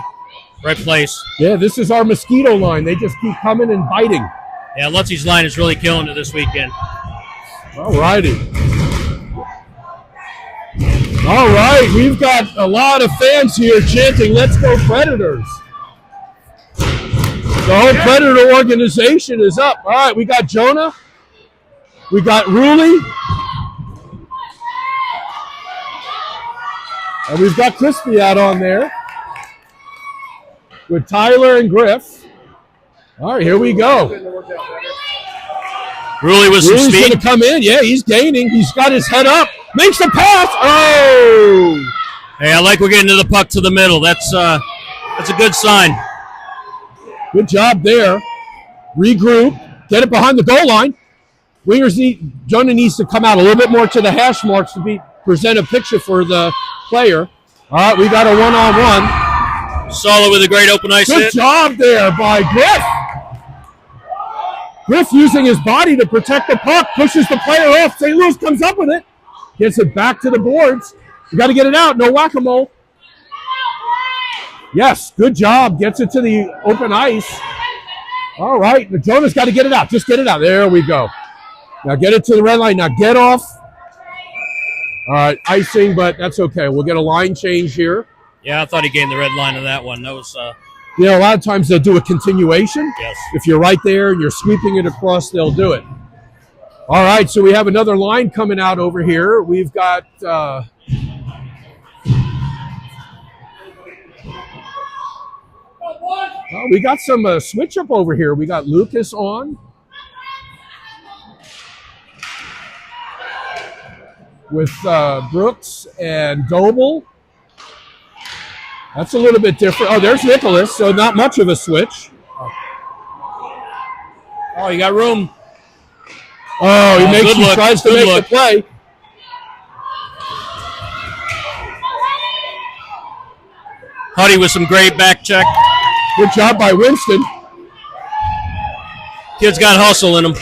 Speaker 3: right place.
Speaker 1: Yeah, this is our Mosquito line. They just keep coming and biting.
Speaker 3: Yeah, Lutzy's line is really killing it this weekend.
Speaker 1: All righty. All right, we've got a lot of fans here chanting, "Let's go Predators." The whole Predator organization is up. All right, we got Jonah. We got Ruley. And we've got Crispy out on there with Tyler and Griff. All right, here we go.
Speaker 3: Ruley with some
Speaker 1: Ruley's
Speaker 3: speed.
Speaker 1: going to come in. Yeah, he's gaining. He's got his head up. Makes the pass. Oh!
Speaker 3: Hey, I like we're getting to the puck to the middle. That's a good sign.
Speaker 1: Good job there. Regroup. Get it behind the goal line. Jonah needs to come out a little bit more to the hash marks to present a picture for the player. All right, we got a one-on-one.
Speaker 3: Solid with a great open ice hit.
Speaker 1: Good job there by Griff. Griff using his body to protect the puck, pushes the player off. St. Louis comes up with it. Gets it back to the boards. You got to get it out. No whack-a-mole. Yes, good job. Gets it to the open ice. All right, Jonah's got to get it out. Just get it out. There we go. Now get it to the red line. Now get off. All right, icing, but that's okay. We'll get a line change here.
Speaker 3: Yeah, I thought he gained the red line on that one. That was
Speaker 1: a lot of times they'll do a continuation.
Speaker 3: Yes.
Speaker 1: If you're right there and you're sweeping it across, they'll do it. All right, so we have another line coming out over here. We've got we got some switch up over here. We got Lucas on with Brooks and Doble. That's a little bit different. Oh, there's Nicholas, so not much of a switch.
Speaker 3: Oh, you got room.
Speaker 1: Oh, he tries to make the play.
Speaker 3: Huddy with some great back check.
Speaker 1: Good job by Winston.
Speaker 3: Kid's got hustle in him.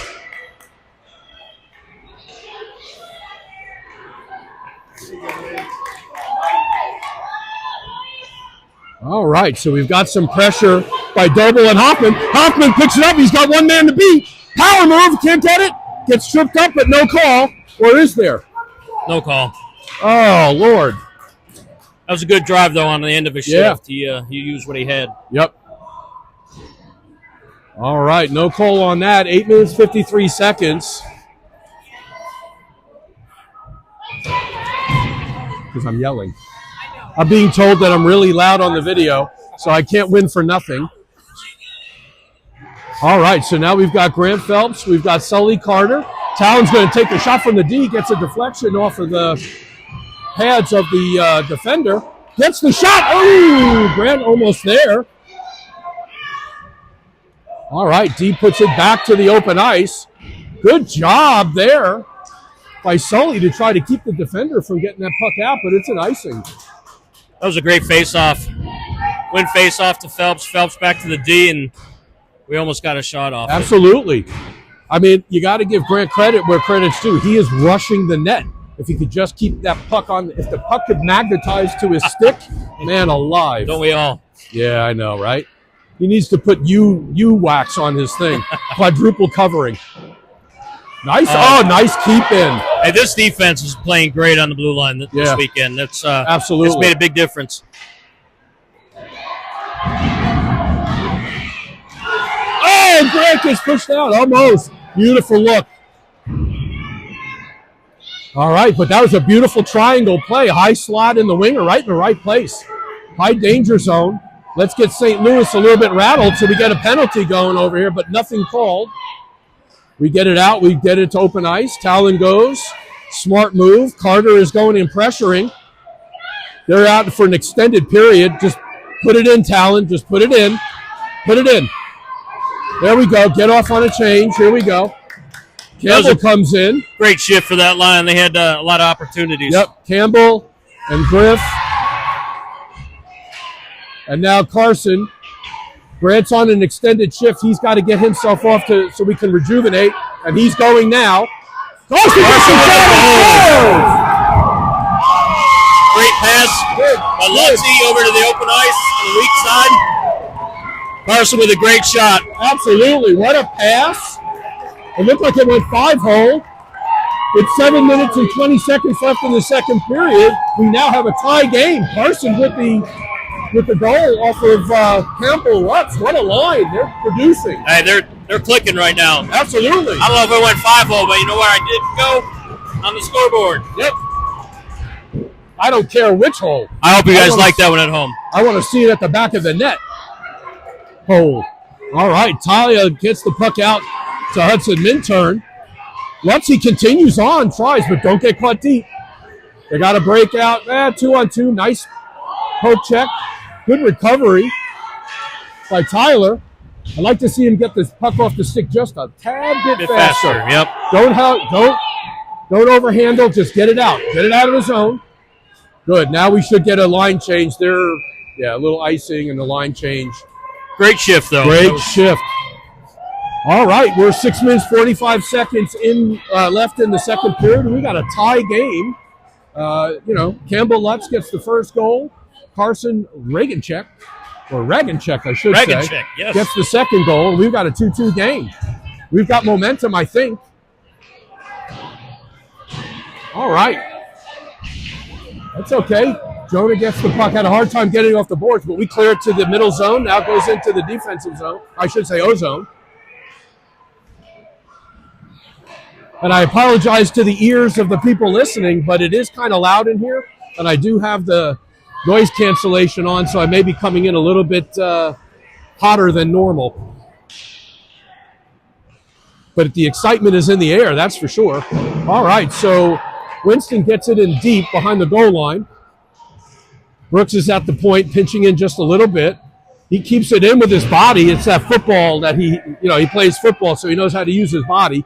Speaker 1: All right, so we've got some pressure by Doble and Hoffman. Hoffman picks it up. He's got one man to beat. Power move. Can't get it. Gets tripped up, but no call. Or is there?
Speaker 3: No call.
Speaker 1: Oh, Lord.
Speaker 3: That was a good drive, though, on the end of his shift. He used what he had.
Speaker 1: Yep. All right, no call on that. 8 minutes, 53 seconds. Because I'm yelling. I'm being told that I'm really loud on the video, so I can't win for nothing. All right, so now we've got Grant Phelps. We've got Sully Carter. Talon's going to take a shot from the D, gets a deflection off of the pads of the defender. Gets the shot. Oh, Grant almost there. All right, D puts it back to the open ice. Good job there by Sully to try to keep the defender from getting that puck out, but it's an icing.
Speaker 3: That was a great face-off. Win face-off to Phelps. Phelps back to the D, and we almost got a shot off.
Speaker 1: Absolutely. I mean, you got to give Grant credit where credit's due. He is rushing the net. If he could just keep that puck on, if the puck could magnetize to his stick, man alive.
Speaker 3: Don't we all?
Speaker 1: Yeah, I know, right? He needs to put wax on his thing. Quadruple covering. Nice. Nice keep in.
Speaker 3: Hey, this defense is playing great on the blue line this weekend. That's
Speaker 1: absolutely.
Speaker 3: It's made a big difference.
Speaker 1: Oh, Grant gets pushed out almost. Beautiful look. All right, but that was a beautiful triangle play. High slot in the winger, right in the right place. High danger zone. Let's get St. Louis a little bit rattled so we get a penalty going over here, but nothing called. We get it out. We get it to open ice. Talon goes. Smart move. Carter is going and pressuring. They're out for an extended period. Just put it in, Talon. Just put it in. Put it in. There we go. Get off on a change. Here we go. Campbell comes in.
Speaker 3: Great shift for that line. They had a lot of opportunities.
Speaker 1: Yep. Campbell and Griff. And now Carson. Grant's on an extended shift. He's got to get himself off so we can rejuvenate. And he's going now. Carson gets the goal!
Speaker 3: Great pass by Lutzy over to the open ice on the weak side. Carson with a great shot.
Speaker 1: Absolutely. What a pass. It looked like it went 5-hole. With 7 minutes and 20 seconds left in the second period, we now have a tie game. Carson with the goal off of Campbell Lutz. What a line. They're producing.
Speaker 3: Hey, they're clicking right now.
Speaker 1: Absolutely.
Speaker 3: I don't know if it went 5-0, but you know where I did go? On the scoreboard.
Speaker 1: Yep. I don't care which hole.
Speaker 3: I hope you guys like that one at home.
Speaker 1: I want to see it at the back of the net. Hole. All right. Talia gets the puck out to Hudson Minturn. Lutzy continues on, tries, but don't get caught deep. They got a breakout. 2-on-2. Nice poke check. Good recovery by Tyler. I'd like to see him get this puck off the stick just a tad bit faster.
Speaker 3: Yep.
Speaker 1: Don't overhandle. Just get it out. Get it out of the zone. Good. Now we should get a line change there. Yeah, a little icing and the line change.
Speaker 3: Great shift, though.
Speaker 1: Great shift. All right, we're 6 minutes, 45 seconds left in the second period. We got a tie game. Campbell Lutz gets the first goal. Carson Raganchek, I should say,
Speaker 3: yes,
Speaker 1: gets the second goal. We've got a 2-2 game. We've got momentum, I think. All right. That's okay. Jonah gets the puck. Had a hard time getting off the boards, but we clear it to the middle zone. Now it goes into the defensive zone. I should say O-zone. And I apologize to the ears of the people listening, but it is kind of loud in here. And I do have the noise cancellation on, so I may be coming in a little bit hotter than normal. But the excitement is in the air, that's for sure. All right, so Winston gets it in deep behind the goal line. Brooks is at the point, pinching in just a little bit. He keeps it in with his body. It's that football that he plays football, so he knows how to use his body.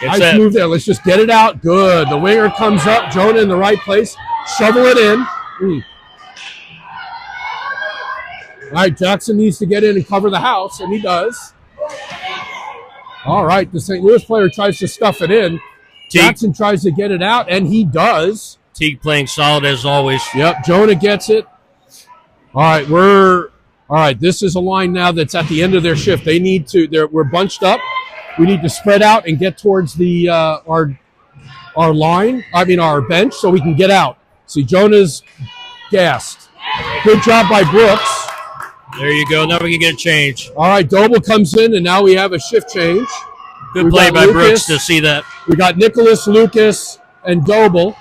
Speaker 1: Nice move there. Let's just get it out. Good. The winger comes up. Jonah in the right place. Shovel it in. All right, Jackson needs to get in and cover the house, and he does. All right, the St. Louis player tries to stuff it in. Jackson tries to get it out, and he does.
Speaker 3: Teague playing solid as always.
Speaker 1: Yep, Jonah gets it. All right, we're All right, this is a line now that's at the end of their shift. They need to. We're bunched up. We need to spread out and get towards the our line. I mean our bench, so we can get out. See, Jonah's gassed. Good job by Brooks.
Speaker 3: There you go. Now we can get a change.
Speaker 1: All right, Doble comes in, and now we have a shift change.
Speaker 3: Good play by Brooks to see that.
Speaker 1: We got Nicholas, Lucas, and Doble.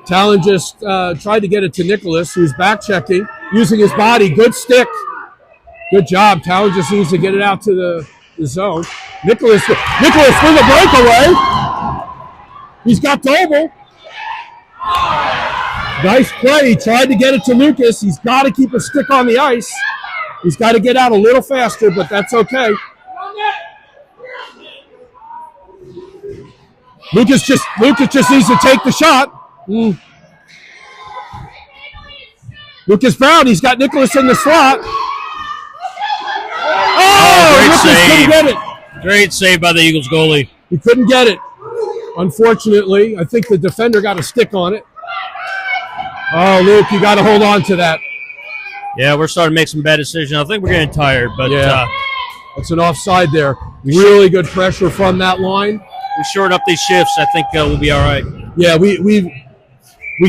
Speaker 1: Talon just tried to get it to Nicholas, who's back checking, using his body. Good stick. Good job. Talon just needs to get it out to the zone. Nicholas with a breakaway. He's got Doble. Nice play. He tried to get it to Lucas. He's got to keep a stick on the ice. He's got to get out a little faster, but that's okay. Lucas just needs to take the shot. Lucas Brown, he's got Nicholas in the slot. Oh,
Speaker 3: great
Speaker 1: Lucas
Speaker 3: save.
Speaker 1: couldn't get it.
Speaker 3: Great save by the Eagles goalie.
Speaker 1: He couldn't get it. Unfortunately, I think the defender got a stick on it. Oh, Luke, you got to hold on to that.
Speaker 3: Yeah, we're starting to make some bad decisions. I think we're getting tired, but
Speaker 1: that's an offside there. Really good pressure from that line.
Speaker 3: We shorten up these shifts. I think we'll be all right.
Speaker 1: Yeah, we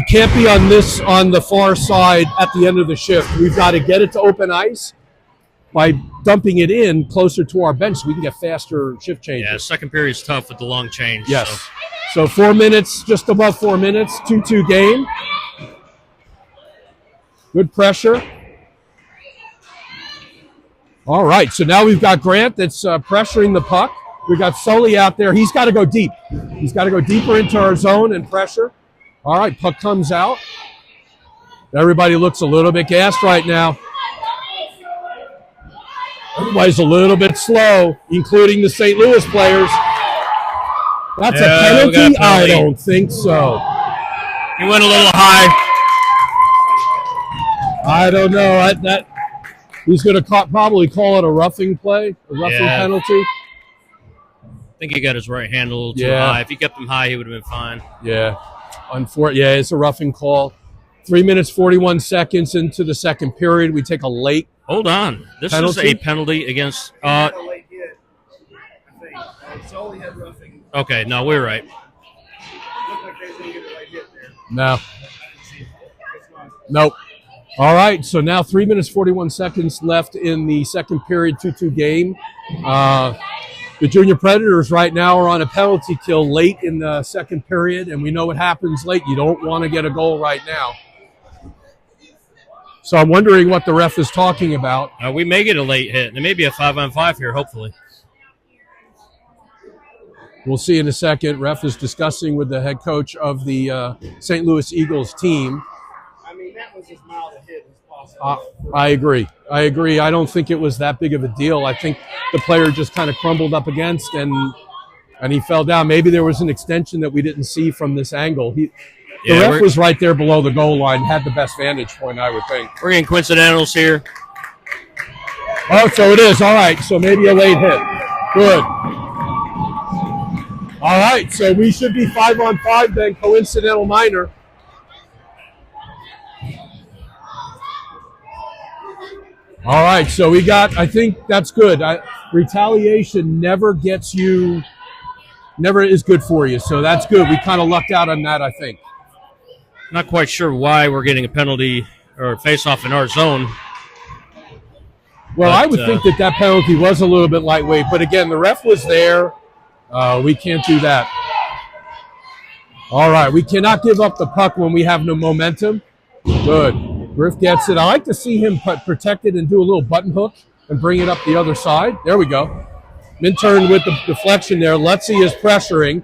Speaker 1: can't be on the far side at the end of the shift. We've got to get it to open ice by dumping it in closer to our bench so we can get faster shift changes.
Speaker 3: Yeah, second period is tough with the long change.
Speaker 1: Yes. So 4 minutes, just above 4 minutes, 2-2 game. Good pressure. All right, so now we've got Grant that's pressuring the puck. We got Sully out there. He's got to go deep. He's got to go deeper into our zone and pressure. All right, puck comes out. Everybody looks a little bit gassed right now. Everybody's a little bit slow, including the St. Louis players. That's a penalty? I don't think so.
Speaker 3: He went a little high.
Speaker 1: I don't know. He's going to probably call it a roughing play, a roughing penalty.
Speaker 3: I think he got his right hand a little too high. If he kept him high, he would have been fine.
Speaker 1: Yeah. It's a roughing call. 3 minutes, 41 seconds into the second period. We take a late
Speaker 3: Hold on. This
Speaker 1: penalty?
Speaker 3: is a penalty against
Speaker 2: A late hit, I think. Sully had roughing.
Speaker 3: okay, no, we're right.
Speaker 2: Looked like they was going to get a late hit there.
Speaker 1: No.
Speaker 2: It's not.
Speaker 1: Nope. All right, so now 3 minutes, 41 seconds left in the second period, 2-2 game. The Junior Predators right now are on a penalty kill late in the second period, and we know what happens late. You don't want to get a goal right now. So I'm wondering what the ref is talking about.
Speaker 3: We may get a late hit. There may be a 5-on-5 here, hopefully.
Speaker 1: We'll see in a second. Ref is discussing with the head coach of the St. Louis Eagles team.
Speaker 2: I mean, that was as mild a hit as possible.
Speaker 1: I agree. I don't think it was that big of a deal. I think the player just kind of crumbled up against and he fell down. Maybe there was an extension that we didn't see from this angle. The ref was right there below the goal line, had the best vantage point, I would think.
Speaker 3: We're getting coincidentals here.
Speaker 1: Oh, so it is. All right, so maybe a late hit. Good. All right, so we should be 5-on-5 then, coincidental minor. All right, so we got, I think that's good. Retaliation never is good for you, so that's good. We kind of lucked out on that, I think.
Speaker 3: Not quite sure why we're getting a penalty or face-off in our zone.
Speaker 1: Well, I would think that penalty was a little bit lightweight, but again, the ref was there. We can't do that. All right, we cannot give up the puck when we have no momentum. Good. Griff gets it. I like to see him protect it and do a little button hook and bring it up the other side. There we go. Minturn with the deflection there. Lutzy is pressuring.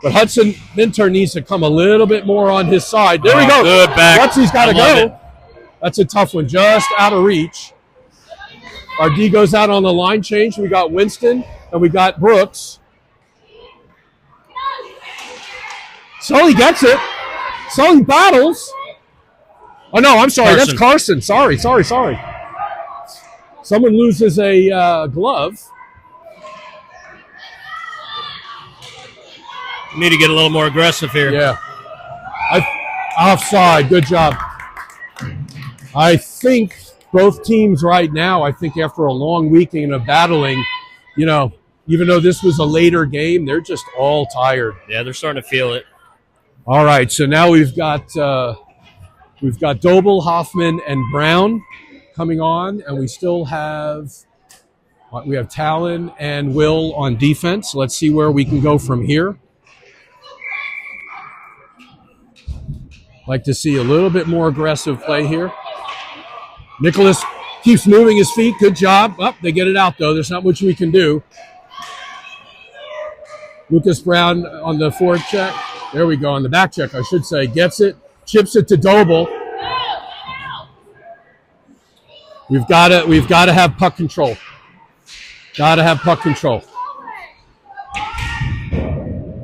Speaker 1: But Hudson Minturn needs to come a little bit more on his side. There we go.
Speaker 3: Good back.
Speaker 1: Lutzy's got to go. That's a tough one. Just out of reach. Our D goes out on the line change. We got Winston and we got Brooks. Sully gets it. Sully battles. Oh, no, I'm sorry.
Speaker 3: Carson.
Speaker 1: That's Carson. Sorry. Someone loses a glove.
Speaker 3: We need to get a little more aggressive here.
Speaker 1: Yeah. Offside. Good job. I think both teams right now, I think after a long weekend of battling, even though this was a later game, they're just all tired.
Speaker 3: Yeah, they're starting to feel it.
Speaker 1: All right, so now we've got Doble, Hoffman, and Brown coming on, and we still have Talon and Will on defense. Let's see where we can go from here. Like to see a little bit more aggressive play here. Nicholas keeps moving his feet. Good job. They get it out, though. There's not much we can do. Lucas Brown on the forward check. There we go, on the back check, I should say. Gets it, chips it to Doble. We've got to have puck control. Got to have puck control.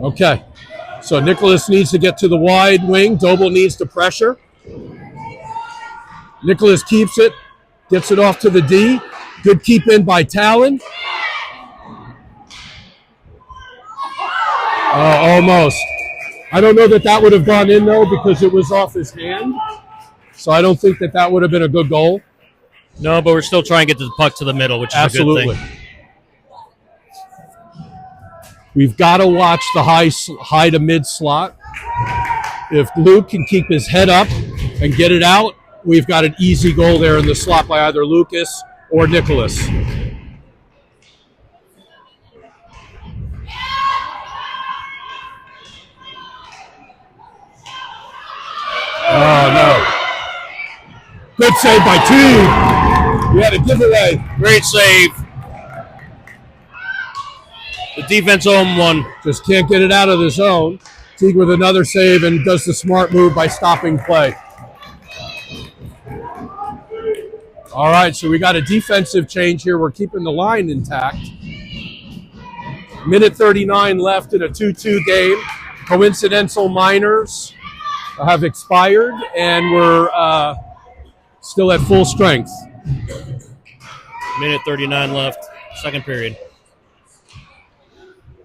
Speaker 1: Okay. So Nicholas needs to get to the wide wing. Doble needs to pressure. Nicholas keeps it, gets it off to the D. Good keep in by Talon. Almost. I don't know that would have gone in, though, because it was off his hand. So I don't think that would have been a good goal.
Speaker 3: No, but we're still trying to get the puck to the middle, which is
Speaker 1: Absolutely.
Speaker 3: a good thing.
Speaker 1: We've got to watch the high to mid slot. If Luke can keep his head up and get it out, we've got an easy goal there in the slot by either Lucas or Nicholas. Oh, no. Good save by T. We had a giveaway.
Speaker 3: Great save. The defense owned one.
Speaker 1: Just can't get it out of the zone. Teague with another save and does the smart move by stopping play. All right, so we got a defensive change here. We're keeping the line intact. Minute 39 left in a 2-2 game. Coincidental minors have expired, and we're still at full strength.
Speaker 3: Minute 39 left, second period.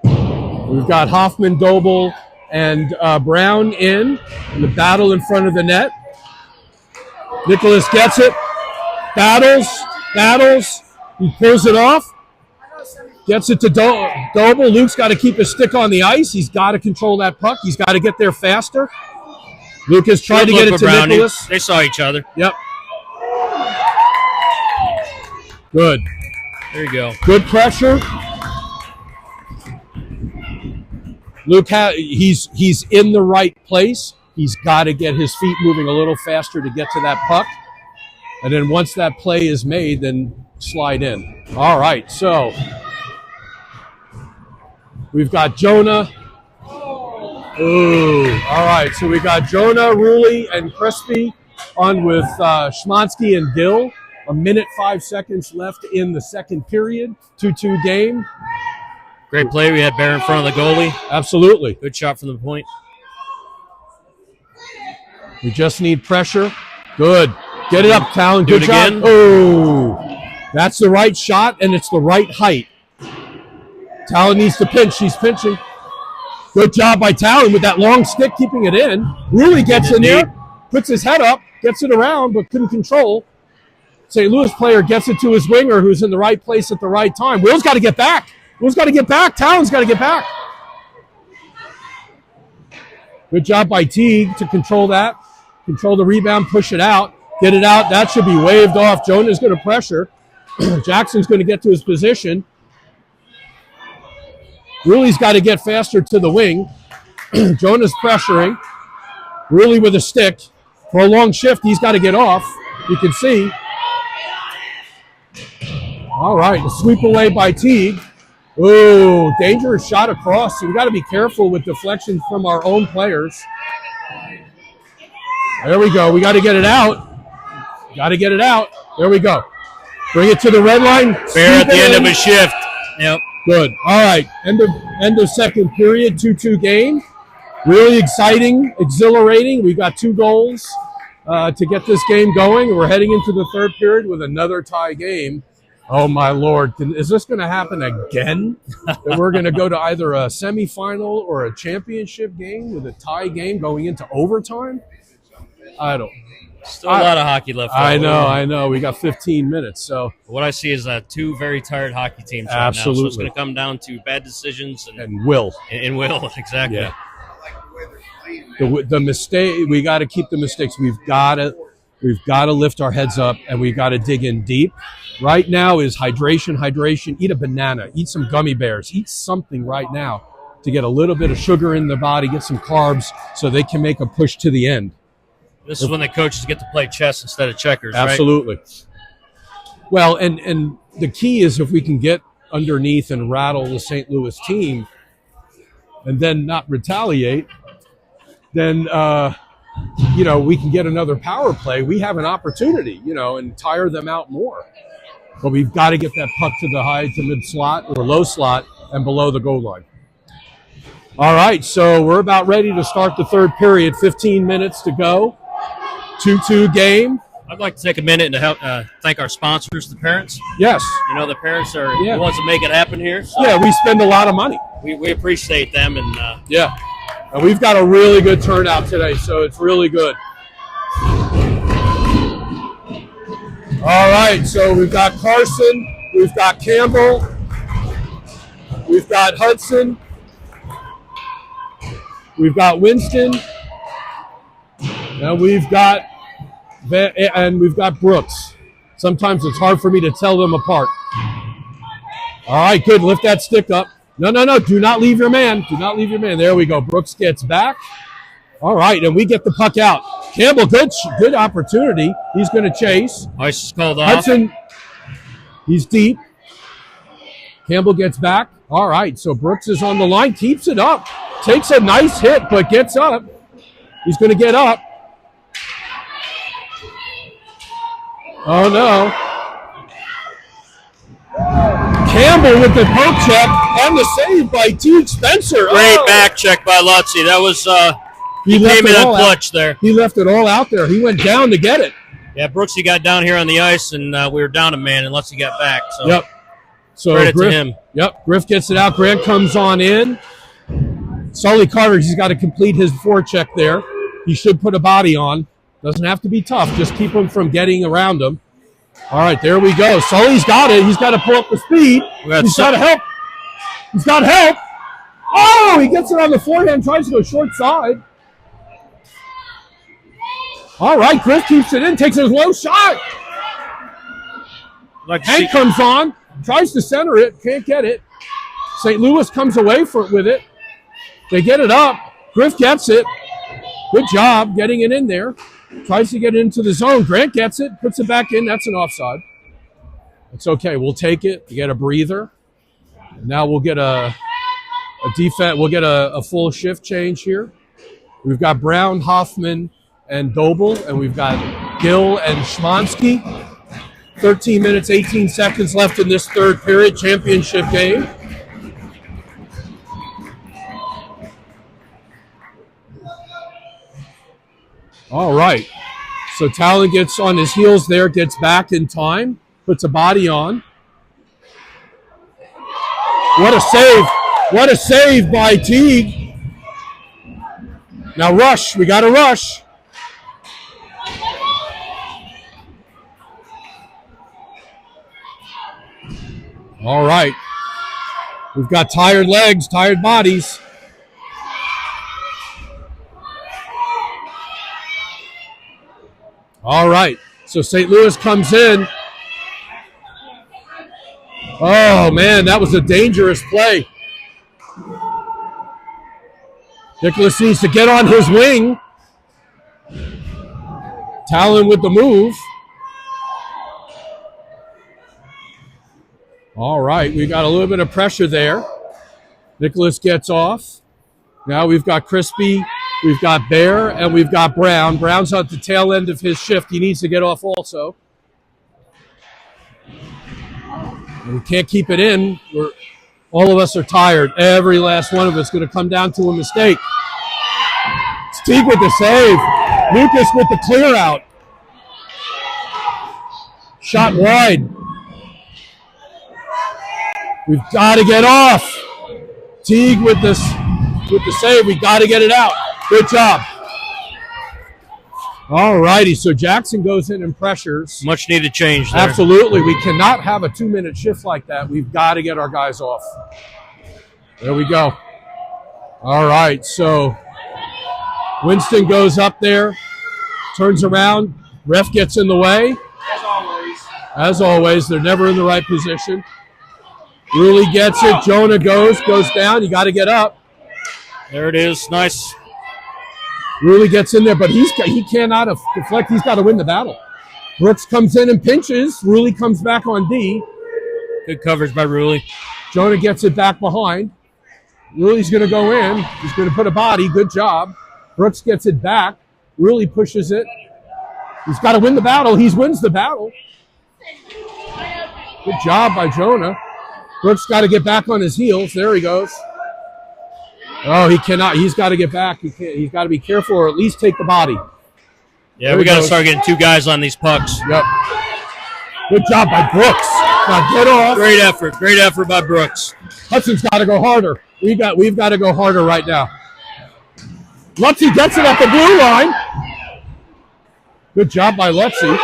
Speaker 1: We've got Hoffman, Doble, and Brown in the battle in front of the net. Nicholas gets it, battles. He pulls it off, gets it to Doble. Luke's got to keep his stick on the ice. He's got to control that puck. He's got to get there faster. Lucas tried to get it to
Speaker 3: Brown.
Speaker 1: Nicholas.
Speaker 3: They saw each other.
Speaker 1: Yep. Good.
Speaker 3: There you go.
Speaker 1: Good pressure. Luke, he's in the right place. He's got to get his feet moving a little faster to get to that puck. And then once that play is made, then slide in. All right, so we've got Jonah. Ooh, all right, so we got Jonah, Rulli, and Crispy on with Schmansky and Gill. 1 minute, 5 seconds left in the second period. 2-2 game.
Speaker 3: Great play. We had Bear in front of the goalie.
Speaker 1: Absolutely.
Speaker 3: Good shot from the point.
Speaker 1: We just need pressure. Good. Get it up, Talon. Good job.
Speaker 3: Again.
Speaker 1: Oh, that's the right shot, and it's the right height. Talon needs to pinch. She's pinching. Good job by Talon with that long stick, keeping it in. Rulli gets in there, puts his head up, gets it around, but couldn't control. St. Louis player gets it to his winger, who's in the right place at the right time. Will's got to get back. Will's got to get back. Talon's got to get back. Good job by Teague to control that. Control the rebound, push it out. Get it out. That should be waved off. Jonah's going to pressure. Jackson's going to get to his position. Rulli's got to get faster to the wing. Jonah's pressuring. Rulli with a stick. For a long shift, he's got to get off. You can see. All right, a sweep away by Teague. Ooh, dangerous shot across. So we got to be careful with deflections from our own players. There we go. We got to get it out. Got to get it out. There we go. Bring it to the red line.
Speaker 3: Bear at the end of a shift. Yep.
Speaker 1: Good. All right. End of second period. 2-2 game. Really exciting, exhilarating. We got 2 goals to get this game going. We're heading into the third period with another tie game. Oh, my Lord. Is this going to happen again? That we're going to go to either a semifinal or a championship game with a tie game going into overtime? I don't.
Speaker 3: Still a lot of hockey left.
Speaker 1: I know. We got 15 minutes. So
Speaker 3: what I see is two very tired hockey teams right
Speaker 1: absolutely.
Speaker 3: now. So it's going to come down to bad decisions
Speaker 1: and will.
Speaker 3: And will, exactly.
Speaker 1: Yeah. The mistake, we got to keep the mistakes. We've got to lift our heads up, and we got to dig in deep. Right now is hydration. Eat a banana. Eat some gummy bears. Eat something right now to get a little bit of sugar in the body, get some carbs, so they can make a push to the end.
Speaker 3: This is when the coaches get to play chess instead of checkers,
Speaker 1: absolutely.
Speaker 3: Right?
Speaker 1: Well, and the key is if we can get underneath and rattle the St. Louis team and then not retaliate, then, we can get another power play. We have an opportunity, and tire them out more. But we've got to get that puck to the high to mid slot or low slot and below the goal line. All right, so we're about ready to start the third period. 15 minutes to go. 2-2 game.
Speaker 3: I'd like to take a minute to help thank our sponsors, the parents.
Speaker 1: Yes.
Speaker 3: The parents are the ones that make it happen here. So
Speaker 1: yeah, we spend a lot of money.
Speaker 3: We appreciate them. And
Speaker 1: and we've got a really good turnout today, so it's really good. All right, so we've got Carson, we've got Campbell, we've got Hudson, we've got Winston, and we've got Brooks. Sometimes it's hard for me to tell them apart. All right, good. Lift that stick up. No. Do not leave your man. There we go. Brooks gets back. All right, and we get the puck out. Campbell, good opportunity. He's going to chase.
Speaker 3: Ice is called off.
Speaker 1: Hudson, he's deep. Campbell gets back. All right, so Brooks is on the line, keeps it up. Takes a nice hit, but gets up. He's going to get up. Oh, no. Campbell with the poke check and the save by Teague Spencer.
Speaker 3: Great back check by Lutzy. That was
Speaker 1: he
Speaker 3: came in on clutch there.
Speaker 1: He left it all out there. He went down to get it.
Speaker 3: Yeah, Brooksy got down here on the ice, and we were down a man, and Lutzy got back. So
Speaker 1: yep. So
Speaker 3: credit to him.
Speaker 1: Yep. Griff gets it out. Grant comes on in. Sully Carter, he's got to complete his forecheck there. He should put a body on. Doesn't have to be tough. Just keep him from getting around him. All right, there we go. Sully's got it. He's got to pull up the speed. He's got to help. He's got help. Oh, he gets it on the forehand, tries to go short side. All right, Griff keeps it in, takes a low shot. Hank comes on, tries to center it, can't get it. St. Louis comes away with it. They get it up. Griff gets it. Good job getting it in there. Tries to get it into the zone. Grant gets it, puts it back in. That's an offside. It's okay. We'll take it. We get a breather. Now we'll get a defense. We'll get a full shift change here. We've got Brown, Hoffman, and Doble, and we've got Gill and Schmansky. 13 minutes, 18 seconds left in this third period championship game. All right. So Talon gets on his heels there, gets back in time, puts a body on. What a save. What a save by Teague. Now rush. We got to rush. All right. We've got tired legs, tired bodies. All right. So St. Louis comes in. Oh, man, that was a dangerous play. Nicholas needs to get on his wing. Talon with the move. All right, we got a little bit of pressure there. Nicholas gets off. Now we've got Crispy, we've got Bear, and we've got Brown. Brown's at the tail end of his shift. He needs to get off also. And we can't keep it in. All of us are tired. Every last one of us is going to come down to a mistake. Teague with the save. Lucas with the clear out. Shot wide. We've got to get off. Teague with the save. We got to get it out. Good job. All righty, so Jackson goes in and pressures.
Speaker 3: Much needed change there.
Speaker 1: Absolutely. We cannot have a 2-minute shift like that. We've got to get our guys off. There we go. All right, so Winston goes up there, turns around. Ref gets in the way.
Speaker 2: As always.
Speaker 1: As always, they're never in the right position. Ruley gets it. Jonah goes down. You got to get up.
Speaker 3: There it is. Nice.
Speaker 1: Ruley gets in there, but he cannot deflect. He's got to win the battle. Brooks comes in and pinches. Ruley comes back on D.
Speaker 3: Good coverage by Ruley.
Speaker 1: Jonah gets it back behind. Ruley's going to go in. He's going to put a body. Good job. Brooks gets it back. Ruley pushes it. He's got to win the battle. He wins the battle. Good job by Jonah. Brooks got to get back on his heels. There he goes. Oh, he cannot. He's got to get back. He's got to be careful or at least take the body.
Speaker 3: Yeah, we got to start getting 2 guys on these pucks.
Speaker 1: Yep. Good job by Brooks. Now get off.
Speaker 3: Great effort. Great effort by Brooks.
Speaker 1: Hudson's got to go harder. We've got to go harder right now. Lutzy gets it at the blue line. Good job by Lutzy.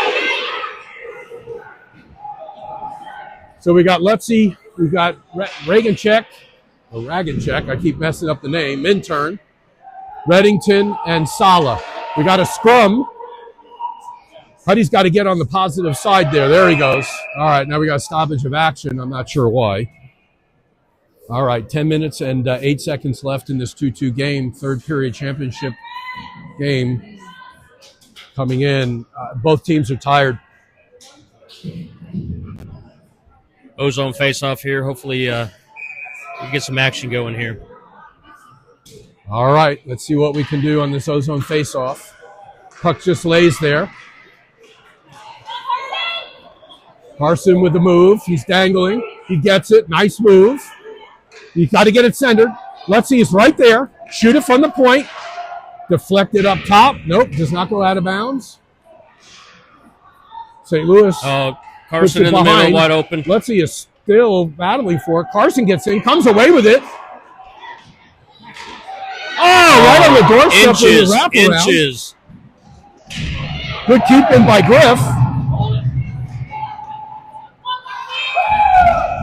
Speaker 1: So we got Lutzy. We've got Raganchek. I keep messing up the name. Minturn, Reddington, and Sala. We got a scrum. Huddy's got to get on the positive side there. There he goes. All right, now we got a stoppage of action. I'm not sure why. All right, 10 minutes and 8 seconds left in this 2-2 game. Third period championship game coming in. Both teams are tired.
Speaker 3: Ozone face-off here. Hopefully we get some action going here.
Speaker 1: All right, let's see what we can do on this Ozone face-off. Puck just lays there. Carson with the move. He's dangling. He gets it. Nice move. You got to get it centered. Lutzy is right there. Shoot it from the point. Deflected up top. Nope, does not go out of bounds. St. Louis.
Speaker 3: Carson in the middle, wide open.
Speaker 1: Lutzy is still battling for it. Carson gets in, comes away with it. Oh, right on the doorstep.
Speaker 3: Inches.
Speaker 1: Good keeping by Griff.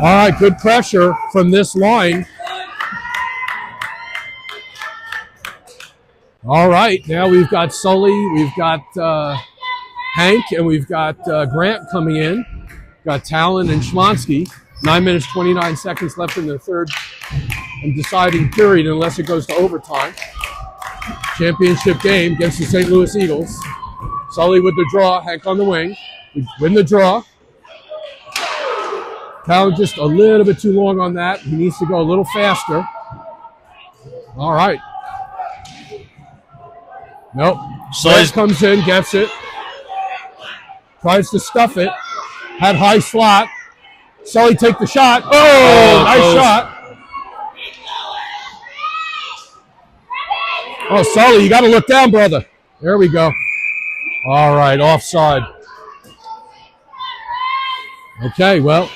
Speaker 1: All right, good pressure from this line. All right, now we've got Sully, we've got Hank, and we've got Grant coming in. We've got Talon and Schmansky. 9 minutes, 29 seconds left in the third and deciding period unless it goes to overtime. Championship game against the St. Louis Eagles. Sully with the draw, Hank on the wing. We win the draw. Talon just a little bit too long on that. He needs to go a little faster. All right. Nope. Sully comes in, gets it. Tries to stuff it. Had high slot. Sully take the shot. Oh, nice shot. Oh, Sully, you got to look down, brother. There we go. All right, offside. Okay, well.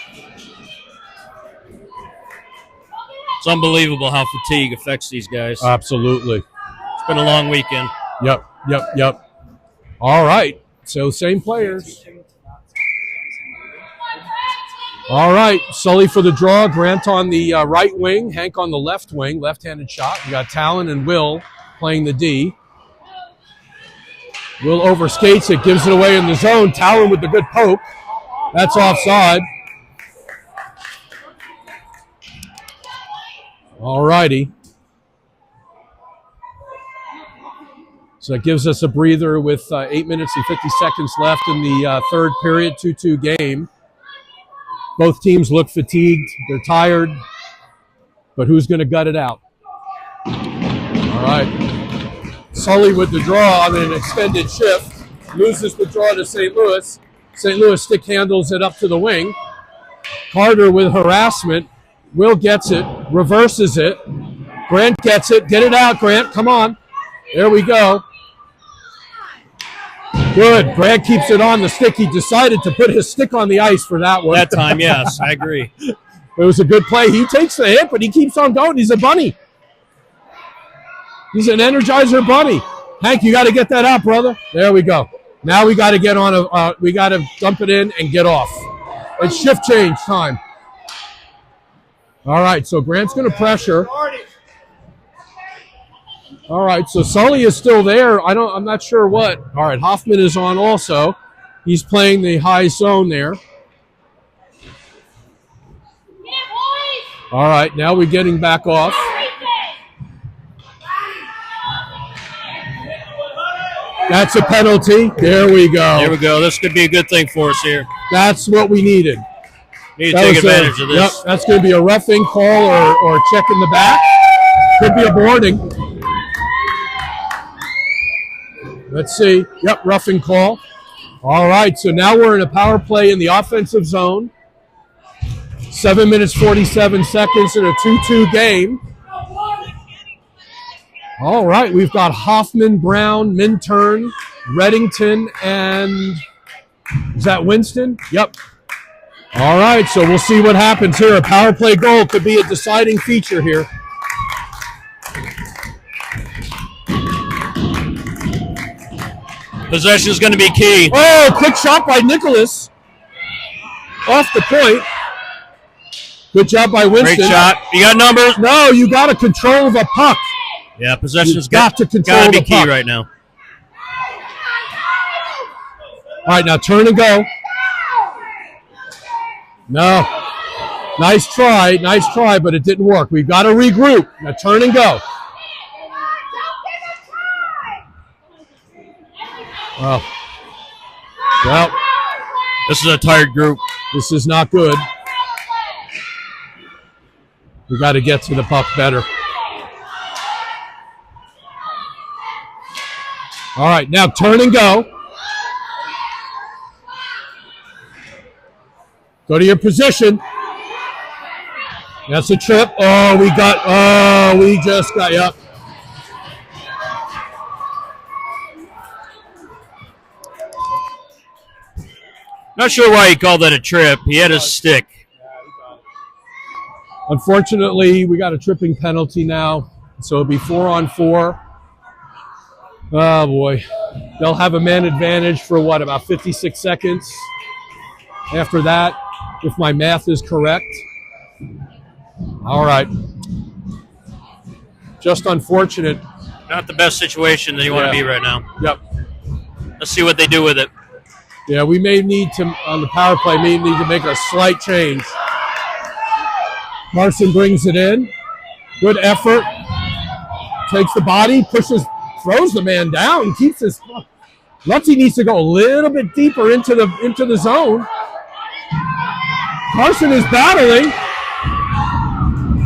Speaker 3: It's unbelievable how fatigue affects these guys.
Speaker 1: Absolutely.
Speaker 3: It's been a long weekend.
Speaker 1: Yep. All right, so same players. All right, Sully for the draw. Grant on the right wing. Hank on the left wing. Left-handed shot. We got Talon and Will playing the D. Will overskates it. Gives it away in the zone. Talon with the good poke. That's offside. All righty. So that gives us a breather with 8 minutes and 50 seconds left in the third period, 2-2 game. Both teams look fatigued. They're tired. But who's going to gut it out? All right. Sully with the draw on an extended shift. Loses the draw to St. Louis. St. Louis stick handles it up to the wing. Carter with harassment. Will gets it. Reverses it. Grant gets it. Get it out, Grant. Come on. There we go. Good. Grant keeps it on the stick. He decided to put his stick on the ice for that one.
Speaker 3: That time, yes. I agree.
Speaker 1: It was a good play. He takes the hit, but he keeps on going. He's a bunny. He's an Energizer bunny. Hank, you got to get that out, brother. There we go. Now we got to get on we got to dump it in and get off. It's shift change time. All right, so Grant's going to pressure. All right, so Sully is still there. I'm not sure what. All right, Hoffman is on also. He's playing the high zone there. All right, now we're getting back off. That's a penalty. There we go.
Speaker 3: There we go. This could be a good thing for us here.
Speaker 1: That's what we needed.
Speaker 3: Need to take advantage of this.
Speaker 1: Yep, that's going to be a roughing call or check in the back. Could be a boarding. Let's see. Yep, roughing call. All right, so now we're in a power play in the offensive zone. 7 minutes, 47 seconds in a 2-2 game. All right, we've got Hoffman, Brown, Minturn, Reddington, and is that Winston? Yep. All right, so we'll see what happens here. A power play goal could be a deciding feature here.
Speaker 3: Possession is going to be key.
Speaker 1: Oh, quick shot by Nicholas. Off the point. Good job by Winston.
Speaker 3: Great shot. You got numbers?
Speaker 1: No, you got a control of a puck.
Speaker 3: Yeah, possession's
Speaker 1: got to control
Speaker 3: be
Speaker 1: the
Speaker 3: key
Speaker 1: puck
Speaker 3: right now.
Speaker 1: All right, now turn and go. No. Nice try, but it didn't work. We've got to regroup. Now turn and go. Oh. Well,
Speaker 3: this is a tired group.
Speaker 1: This is not good. We got to get to the puck better. All right, now turn and go. Go to your position. That's a trip. We just got, yep.
Speaker 3: Not sure why he called that a trip. He had his stick.
Speaker 1: Unfortunately, we got a tripping penalty now, so it'll be 4-on-4. Oh, boy. They'll have a man advantage for, what, about 56 seconds? After that, if my math is correct. All right. Just unfortunate.
Speaker 3: Not the best situation that you want to be right now.
Speaker 1: Yep.
Speaker 3: Let's see what they do with it.
Speaker 1: Yeah, we may need to, on the power play, may need to make a slight change. Carson brings it in. Good effort. Takes the body, pushes, throws the man down, keeps his. Lutzy needs to go a little bit deeper into the zone. Carson is battling.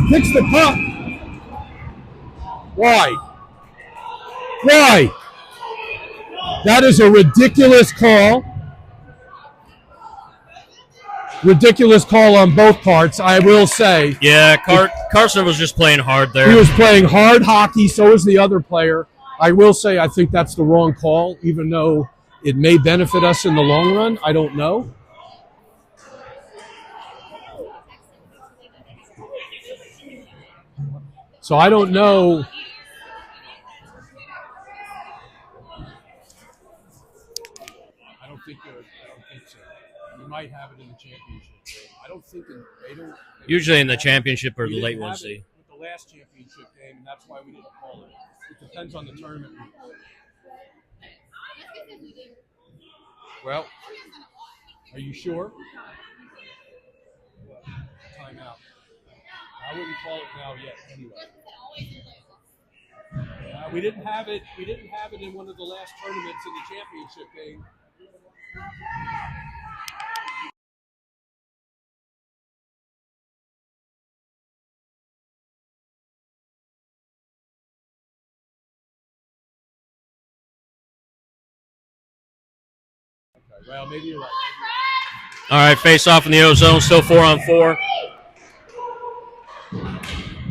Speaker 1: Kicks the puck. Why? That is a ridiculous call. Ridiculous call on both parts, I will say.
Speaker 3: Yeah, Carson was just playing hard there.
Speaker 1: He was playing hard hockey, so was the other player. I will say I think that's the wrong call, even though it may benefit us in the long run. I don't know. So I don't know. I don't think so. We might have it in the championship. I don't think they don't.
Speaker 3: Usually in the championship or the late ones.
Speaker 1: With the last championship game, and that's why we didn't call it. It depends on the tournament. Well, are you sure? Timeout. I wouldn't call it now yet. Anyway. We didn't have it. We didn't have it in one of the last tournaments in the championship game. Well, maybe you're right.
Speaker 3: All right, face off in the ozone, still 4-on-4.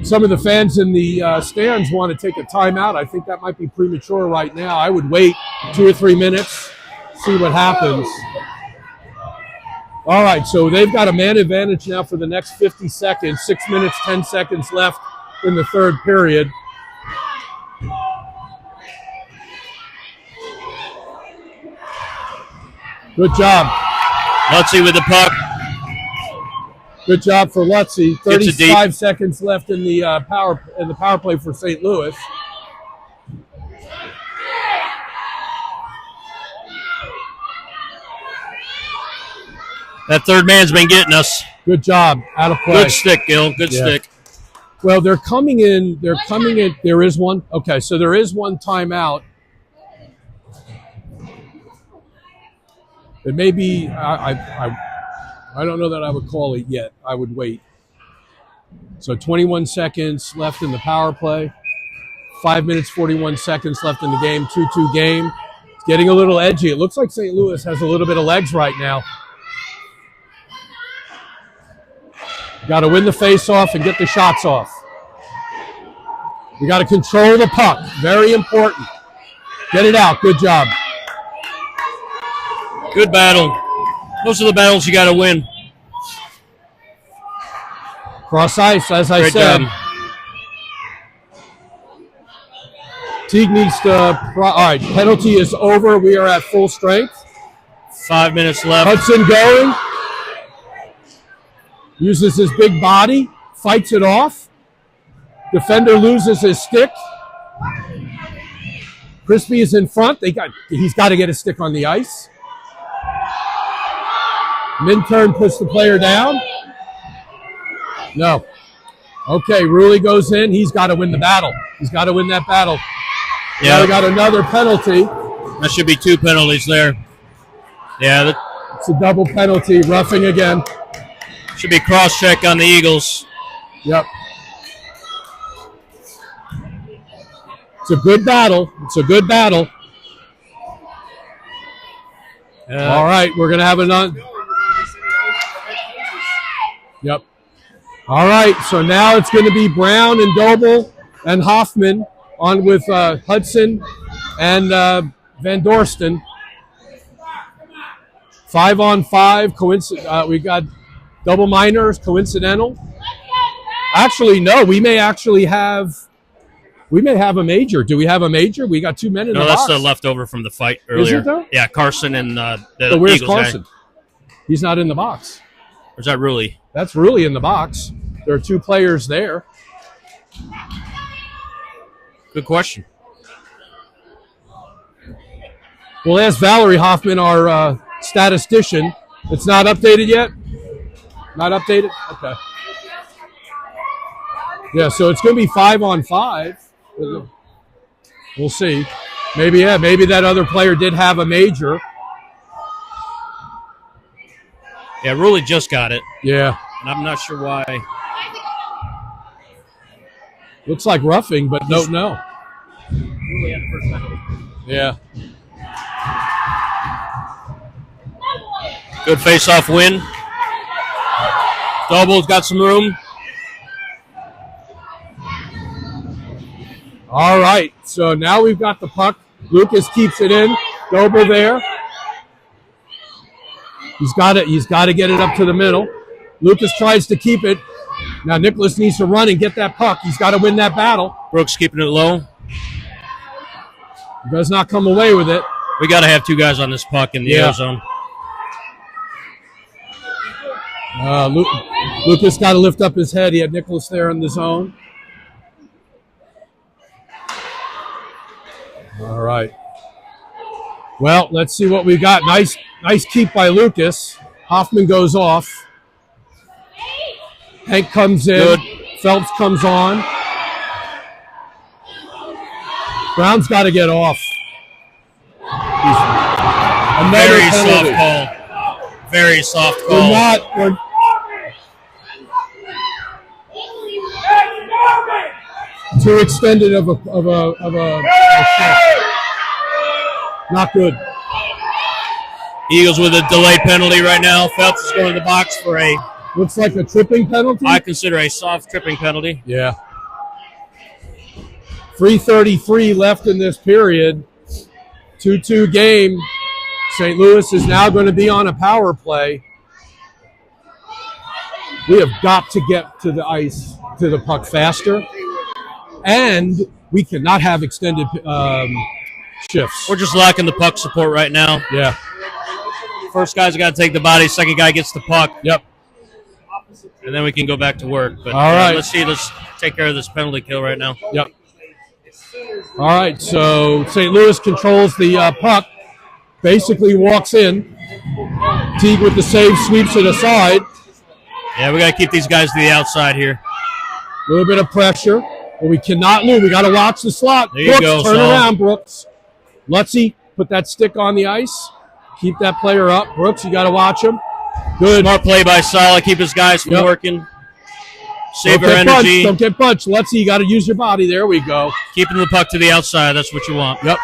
Speaker 1: Some of the fans in the stands want to take a timeout. I think that might be premature right now. I would wait 2 or 3 minutes, see what happens. All right, so they've got a man advantage now for the next 50 seconds. 6 minutes, 10 seconds left in the third period. Good job.
Speaker 3: Lutzy with the puck.
Speaker 1: Good job for Lutzy.
Speaker 3: Gets it deep.
Speaker 1: 35 seconds left in the power play for St. Louis.
Speaker 3: That third man's been getting us.
Speaker 1: Good job. Out of play.
Speaker 3: Good stick, Gil. Good stick.
Speaker 1: Well, they're coming in. There is one. Okay, so there is one timeout. It may be. I don't know that I would call it yet. I would wait. So 21 seconds left in the power play. 5 minutes, 41 seconds left in the game. 2-2 game. It's getting a little edgy. It looks like St. Louis has a little bit of legs right now. Got to win the face-off and get the shots off. We got to control the puck. Very important. Get it out. Good job.
Speaker 3: Good battle. Those are the battles you got to win.
Speaker 1: Cross ice, as I
Speaker 3: Great
Speaker 1: said.
Speaker 3: job.
Speaker 1: Teague needs to. All right, penalty is over. We are at full strength.
Speaker 3: 5 minutes left.
Speaker 1: Hudson going. Uses his big body. Fights it off. Defender loses his stick. Crispy is in front. He's got to get his stick on the ice. Minturn puts the player down. No. Okay, Rulli goes in. He's got to win the battle. He's got to win that battle.
Speaker 3: Yeah.
Speaker 1: Now we got another penalty.
Speaker 3: That should be 2 penalties there. Yeah,
Speaker 1: It's a double penalty. Roughing again.
Speaker 3: should be cross-check on the Eagles.
Speaker 1: Yep. It's a good battle. It's a good battle. All right, we're going to have another. Yep. All right, so now it's going to be Brown and Doble and Hoffman on with Hudson and Van Dorsten. 5-on-5. We got double minors, coincidental. Actually, no, we may have a major. Do we have a major? We got 2 men in the box.
Speaker 3: No, that's the leftover from the fight earlier.
Speaker 1: Is it though?
Speaker 3: Yeah, Carson and the
Speaker 1: So where's
Speaker 3: Eagles
Speaker 1: Carson?
Speaker 3: guy.
Speaker 1: He's not in the box.
Speaker 3: Or is that Rulli?
Speaker 1: That's really in the box. There are 2 players there.
Speaker 3: Good question.
Speaker 1: We'll ask Valerie Hoffman, our statistician. It's not updated yet? Not updated? Okay. Yeah, so it's going to be 5-on-5. We'll see. Maybe that other player did have a major.
Speaker 3: Yeah, Rulli just got it.
Speaker 1: Yeah.
Speaker 3: And I'm not sure why.
Speaker 1: Looks like roughing, but don't know.
Speaker 3: Rulli had the first penalty.
Speaker 1: Yeah.
Speaker 3: Good face-off win. Doble's got some room.
Speaker 1: All right, so now we've got the puck. Lucas keeps it in. Doble there. He's got to get it up to the middle. Lucas tries to keep it. Now Nicholas needs to run and get that puck. He's got to win that battle.
Speaker 3: Brooks keeping it low.
Speaker 1: He does not come away with it.
Speaker 3: We got to have 2 guys on this puck in the air zone.
Speaker 1: Lucas got to lift up his head. He had Nicholas there in the zone. All right. Well, let's see what we got. Nice keep by Lucas. Hoffman goes off. Hank comes in.
Speaker 3: Good.
Speaker 1: Phelps comes on. Brown's got to get off. Another
Speaker 3: Very
Speaker 1: penalty.
Speaker 3: soft call. Very soft call.
Speaker 1: We're too extended of a shift. Not good.
Speaker 3: Eagles with a delayed penalty right now. Phelps is going to the box for a,
Speaker 1: Looks like a tripping penalty.
Speaker 3: I consider a soft tripping penalty.
Speaker 1: Yeah. 3:33 left in this period. 2-2 game. St. Louis is now going to be on a power play. We have got to get to the ice, to the puck faster. And we cannot have extended shifts.
Speaker 3: We're just lacking the puck support right now.
Speaker 1: Yeah.
Speaker 3: First guy's got to take the body. Second guy gets the puck.
Speaker 1: Yep.
Speaker 3: And then we can go back to work. But
Speaker 1: All right.
Speaker 3: let's take care of this penalty kill right now.
Speaker 1: Yep. All right, so St. Louis controls the puck, basically walks in. Teague with the save, sweeps it aside.
Speaker 3: Yeah, we got to keep these guys to the outside here.
Speaker 1: A little bit of pressure, but we cannot move. We got to watch the slot.
Speaker 3: There you
Speaker 1: Brooks,
Speaker 3: go,
Speaker 1: turn
Speaker 3: Saul.
Speaker 1: around, Brooks. Lutzy, put that stick on the ice. Keep that player up. Brooks, you got to watch him. Good.
Speaker 3: Smart play by Sala. Keep his guys from working. Save
Speaker 1: Don't
Speaker 3: our
Speaker 1: get bunched.
Speaker 3: energy.
Speaker 1: Don't get bunched. Lutzy, you got to use your body. There we go.
Speaker 3: Keeping the puck to the outside. That's what you want.
Speaker 1: Yep.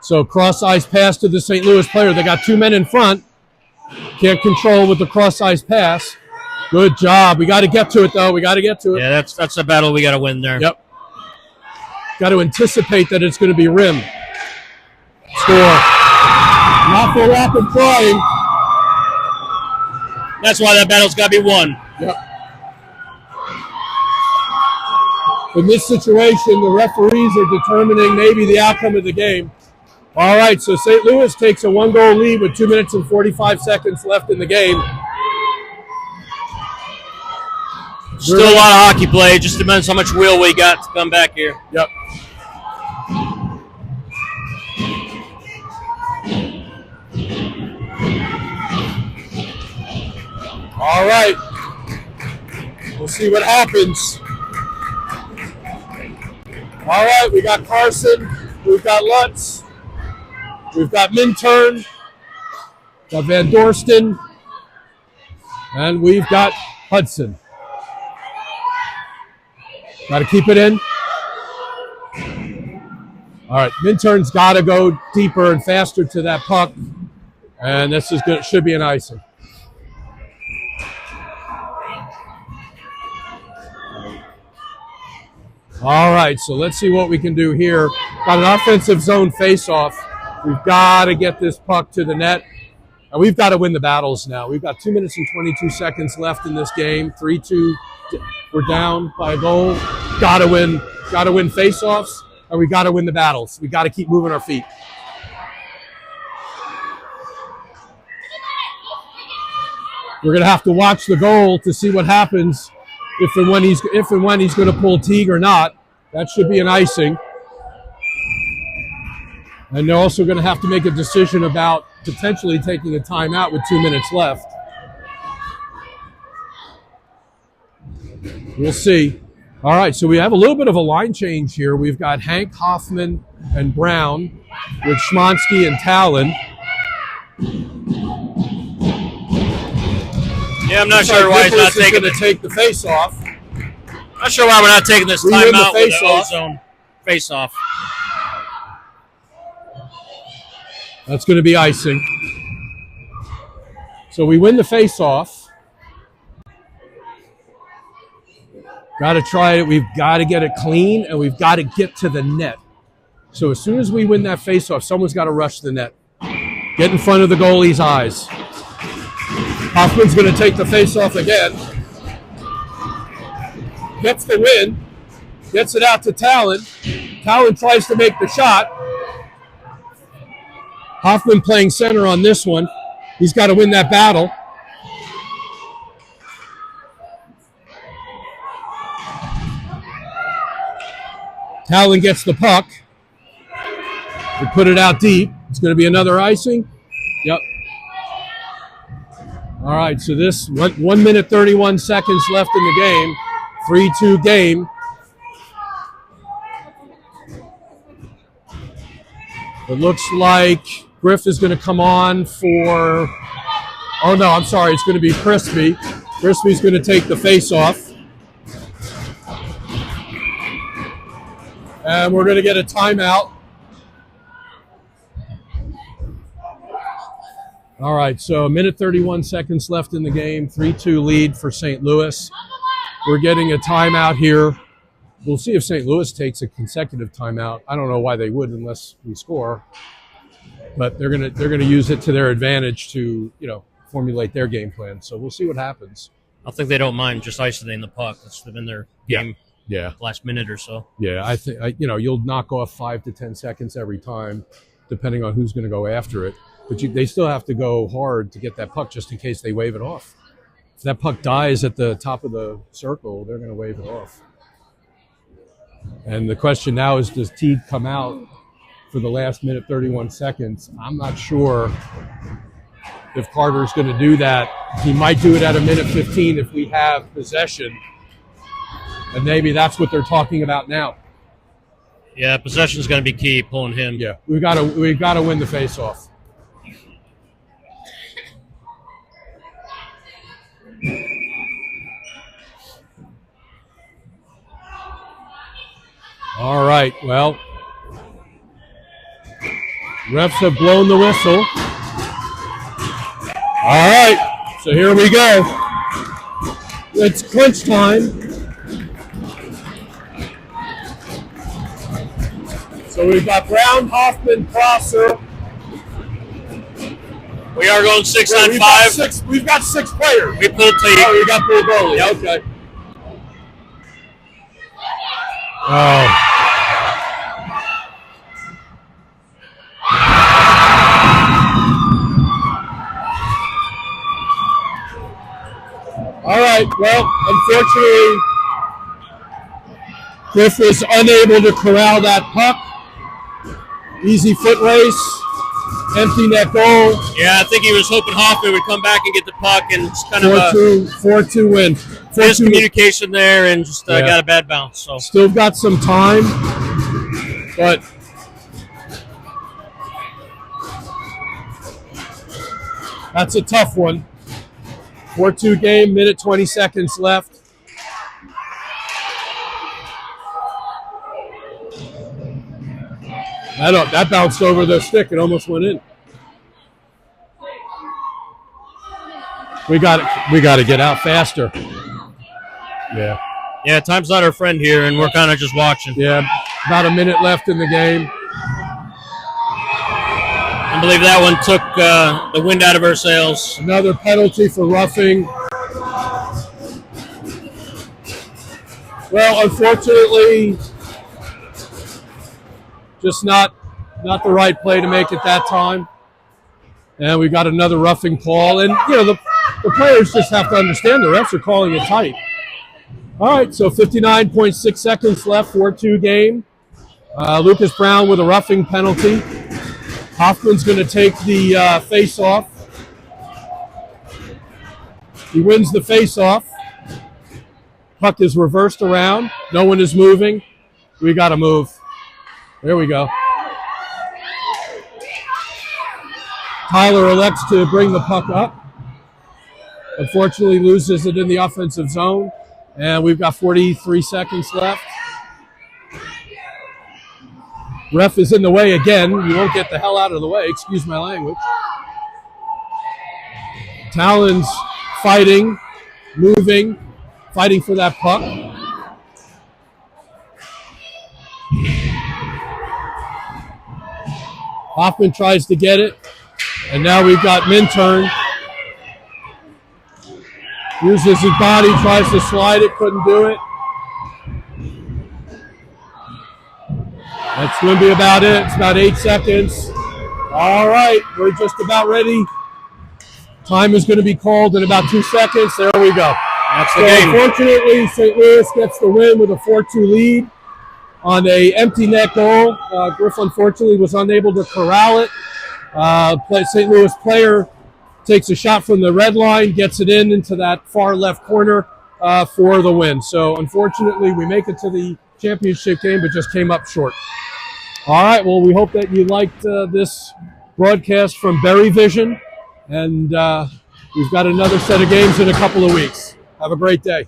Speaker 1: So cross-ice pass to the St. Louis player. They got 2 men in front. Can't control with the cross-ice pass. Good job. We got to get to it, though. We got to get to it.
Speaker 3: Yeah, that's a battle we got to win there.
Speaker 1: Yep. Got to anticipate that it's going to be rim. Score. Not for rapid trying.
Speaker 3: That's why that battle's got to be won.
Speaker 1: Yep. In this situation, the referees are determining maybe the outcome of the game. All right, so St. Louis takes a 1-goal lead with 2 minutes and 45 seconds left in the game.
Speaker 3: Still a lot of hockey play. Just depends how much will we got to come back here.
Speaker 1: Yep. All right. We'll see what happens. All right, we got Carson. We've got Lutz. We've got Minturn. Got Van Dorsten. And we've got Hudson. Got to keep it in. All right, Minturn's got to go deeper and faster to that puck. And this is good. Should be an icing. All right, so let's see what we can do here. Got an offensive zone face-off. We've got to get this puck to the net. And we've got to win the battles now. We've got 2 minutes and 22 seconds left in this game. 3-2. We're down by a goal. Got to win. Got to win face-offs, and we got to win the battles. We got to keep moving our feet. We're going to have to watch the goal to see what happens if and when he's going to pull Teague or not. That should be an icing. And they're also going to have to make a decision about potentially taking a timeout with 2 minutes left. We'll see. All right, so we have a little bit of a line change here. We've got Hank, Hoffman, and Brown with Schmansky and Talon.
Speaker 3: Yeah, I'm not sure why he's not taking
Speaker 1: going to take the face-off.
Speaker 3: Not sure why we're not taking this
Speaker 1: We win the
Speaker 3: timeout with the
Speaker 1: face-off.
Speaker 3: ozone face-off.
Speaker 1: That's going to be icing. So we win the face-off. Got to try it. We've got to get it clean, and we've got to get to the net. So as soon as we win that face-off, someone's got to rush the net. Get in front of the goalie's eyes. Hoffman's going to take the face-off again. Gets the win. Gets it out to Talon. Talon tries to make the shot. Hoffman playing center on this one. He's got to win that battle. Talon gets the puck. We put it out deep. It's going to be another icing. Yep. All right, so this 1 minute 31 seconds left in the game. 3-2 game. It looks like Griff is going to come on for... Oh, no, I'm sorry. It's going to be Crispy. Crispy's going to take the face-off. And we're going to get a timeout. All right, so 1 minute 31 seconds left in the game. 3-2 lead for St. Louis. We're getting a timeout here. We'll see if St. Louis takes a consecutive timeout. I don't know why they would unless we score. But they're gonna use it to their advantage to, formulate their game plan. So we'll see what happens.
Speaker 3: I think they don't mind just isolating the puck. That's been their game last minute or so.
Speaker 1: Yeah, I think you'll knock off 5 to 10 seconds every time, depending on who's going to go after it. But they still have to go hard to get that puck just in case they wave it off. If that puck dies at the top of the circle, they're going to wave it off. And the question now is, does Teague come out for the last minute, 31 seconds? I'm not sure if Carter's going to do that. He might do it at a minute 15 if we have possession. And maybe that's what they're talking about now.
Speaker 3: Yeah, possession is going to be key, pulling him.
Speaker 1: Yeah, we've got to win the faceoff. All right, well, refs have blown the whistle. All right, so here we go. It's clinch time. So we've got Brown, Hoffman, Prosser.
Speaker 3: We are going 6-on-5.
Speaker 1: We've got 6 players.
Speaker 3: We pulled Teague.
Speaker 1: Oh, we got Bill Bowley.
Speaker 3: Yep.
Speaker 1: Okay. Oh. All right. Well, unfortunately, Griff was unable to corral that puck. Easy foot race. Empty net goal.
Speaker 3: Yeah, I think he was hoping Hoffman would come back and get the puck, and it's kind of
Speaker 1: 4-2 win.
Speaker 3: Miscommunication there, and just got a bad bounce. So
Speaker 1: still got some time, but that's a tough one. 4-2 game, minute 20 seconds left. That bounced over the stick. It almost went in. We got to get out faster. Yeah.
Speaker 3: Yeah, time's not our friend here, and we're kind of just watching.
Speaker 1: Yeah, about a minute left in the game.
Speaker 3: I believe that one took the wind out of our sails.
Speaker 1: Another penalty for roughing. Well, unfortunately, just not the right play to make at that time. And we got another roughing call. And, the players just have to understand the refs are calling it tight. All right, so 59.6 seconds left, 4-2 game. Lucas Brown with a roughing penalty. Hoffman's going to take the face-off. He wins the face-off. Puck is reversed around. No one is moving. We got to move. There we go. Tyler elects to bring the puck up. Unfortunately, loses it in the offensive zone. And we've got 43 seconds left. Ref is in the way again. You won't get the hell out of the way. Excuse my language. Talon's fighting, moving, fighting for that puck. Hoffman tries to get it. And now we've got Minturn. Uses his body, tries to slide it, couldn't do it. That's going to be about it. It's about 8 seconds. All right, we're just about ready. Time is going to be called in about 2 seconds. There we go.
Speaker 3: That's the game.
Speaker 1: Unfortunately, St. Louis gets the win with a 4-2 lead on a empty net goal. Griff, unfortunately, was unable to corral it. St. Louis player takes a shot from the red line, gets it into that far left corner for the win. So, unfortunately, we make it to the championship game, but just came up short. All right, well, we hope that you liked this broadcast from Berry Vision, and we've got another set of games in a couple of weeks. Have a great day.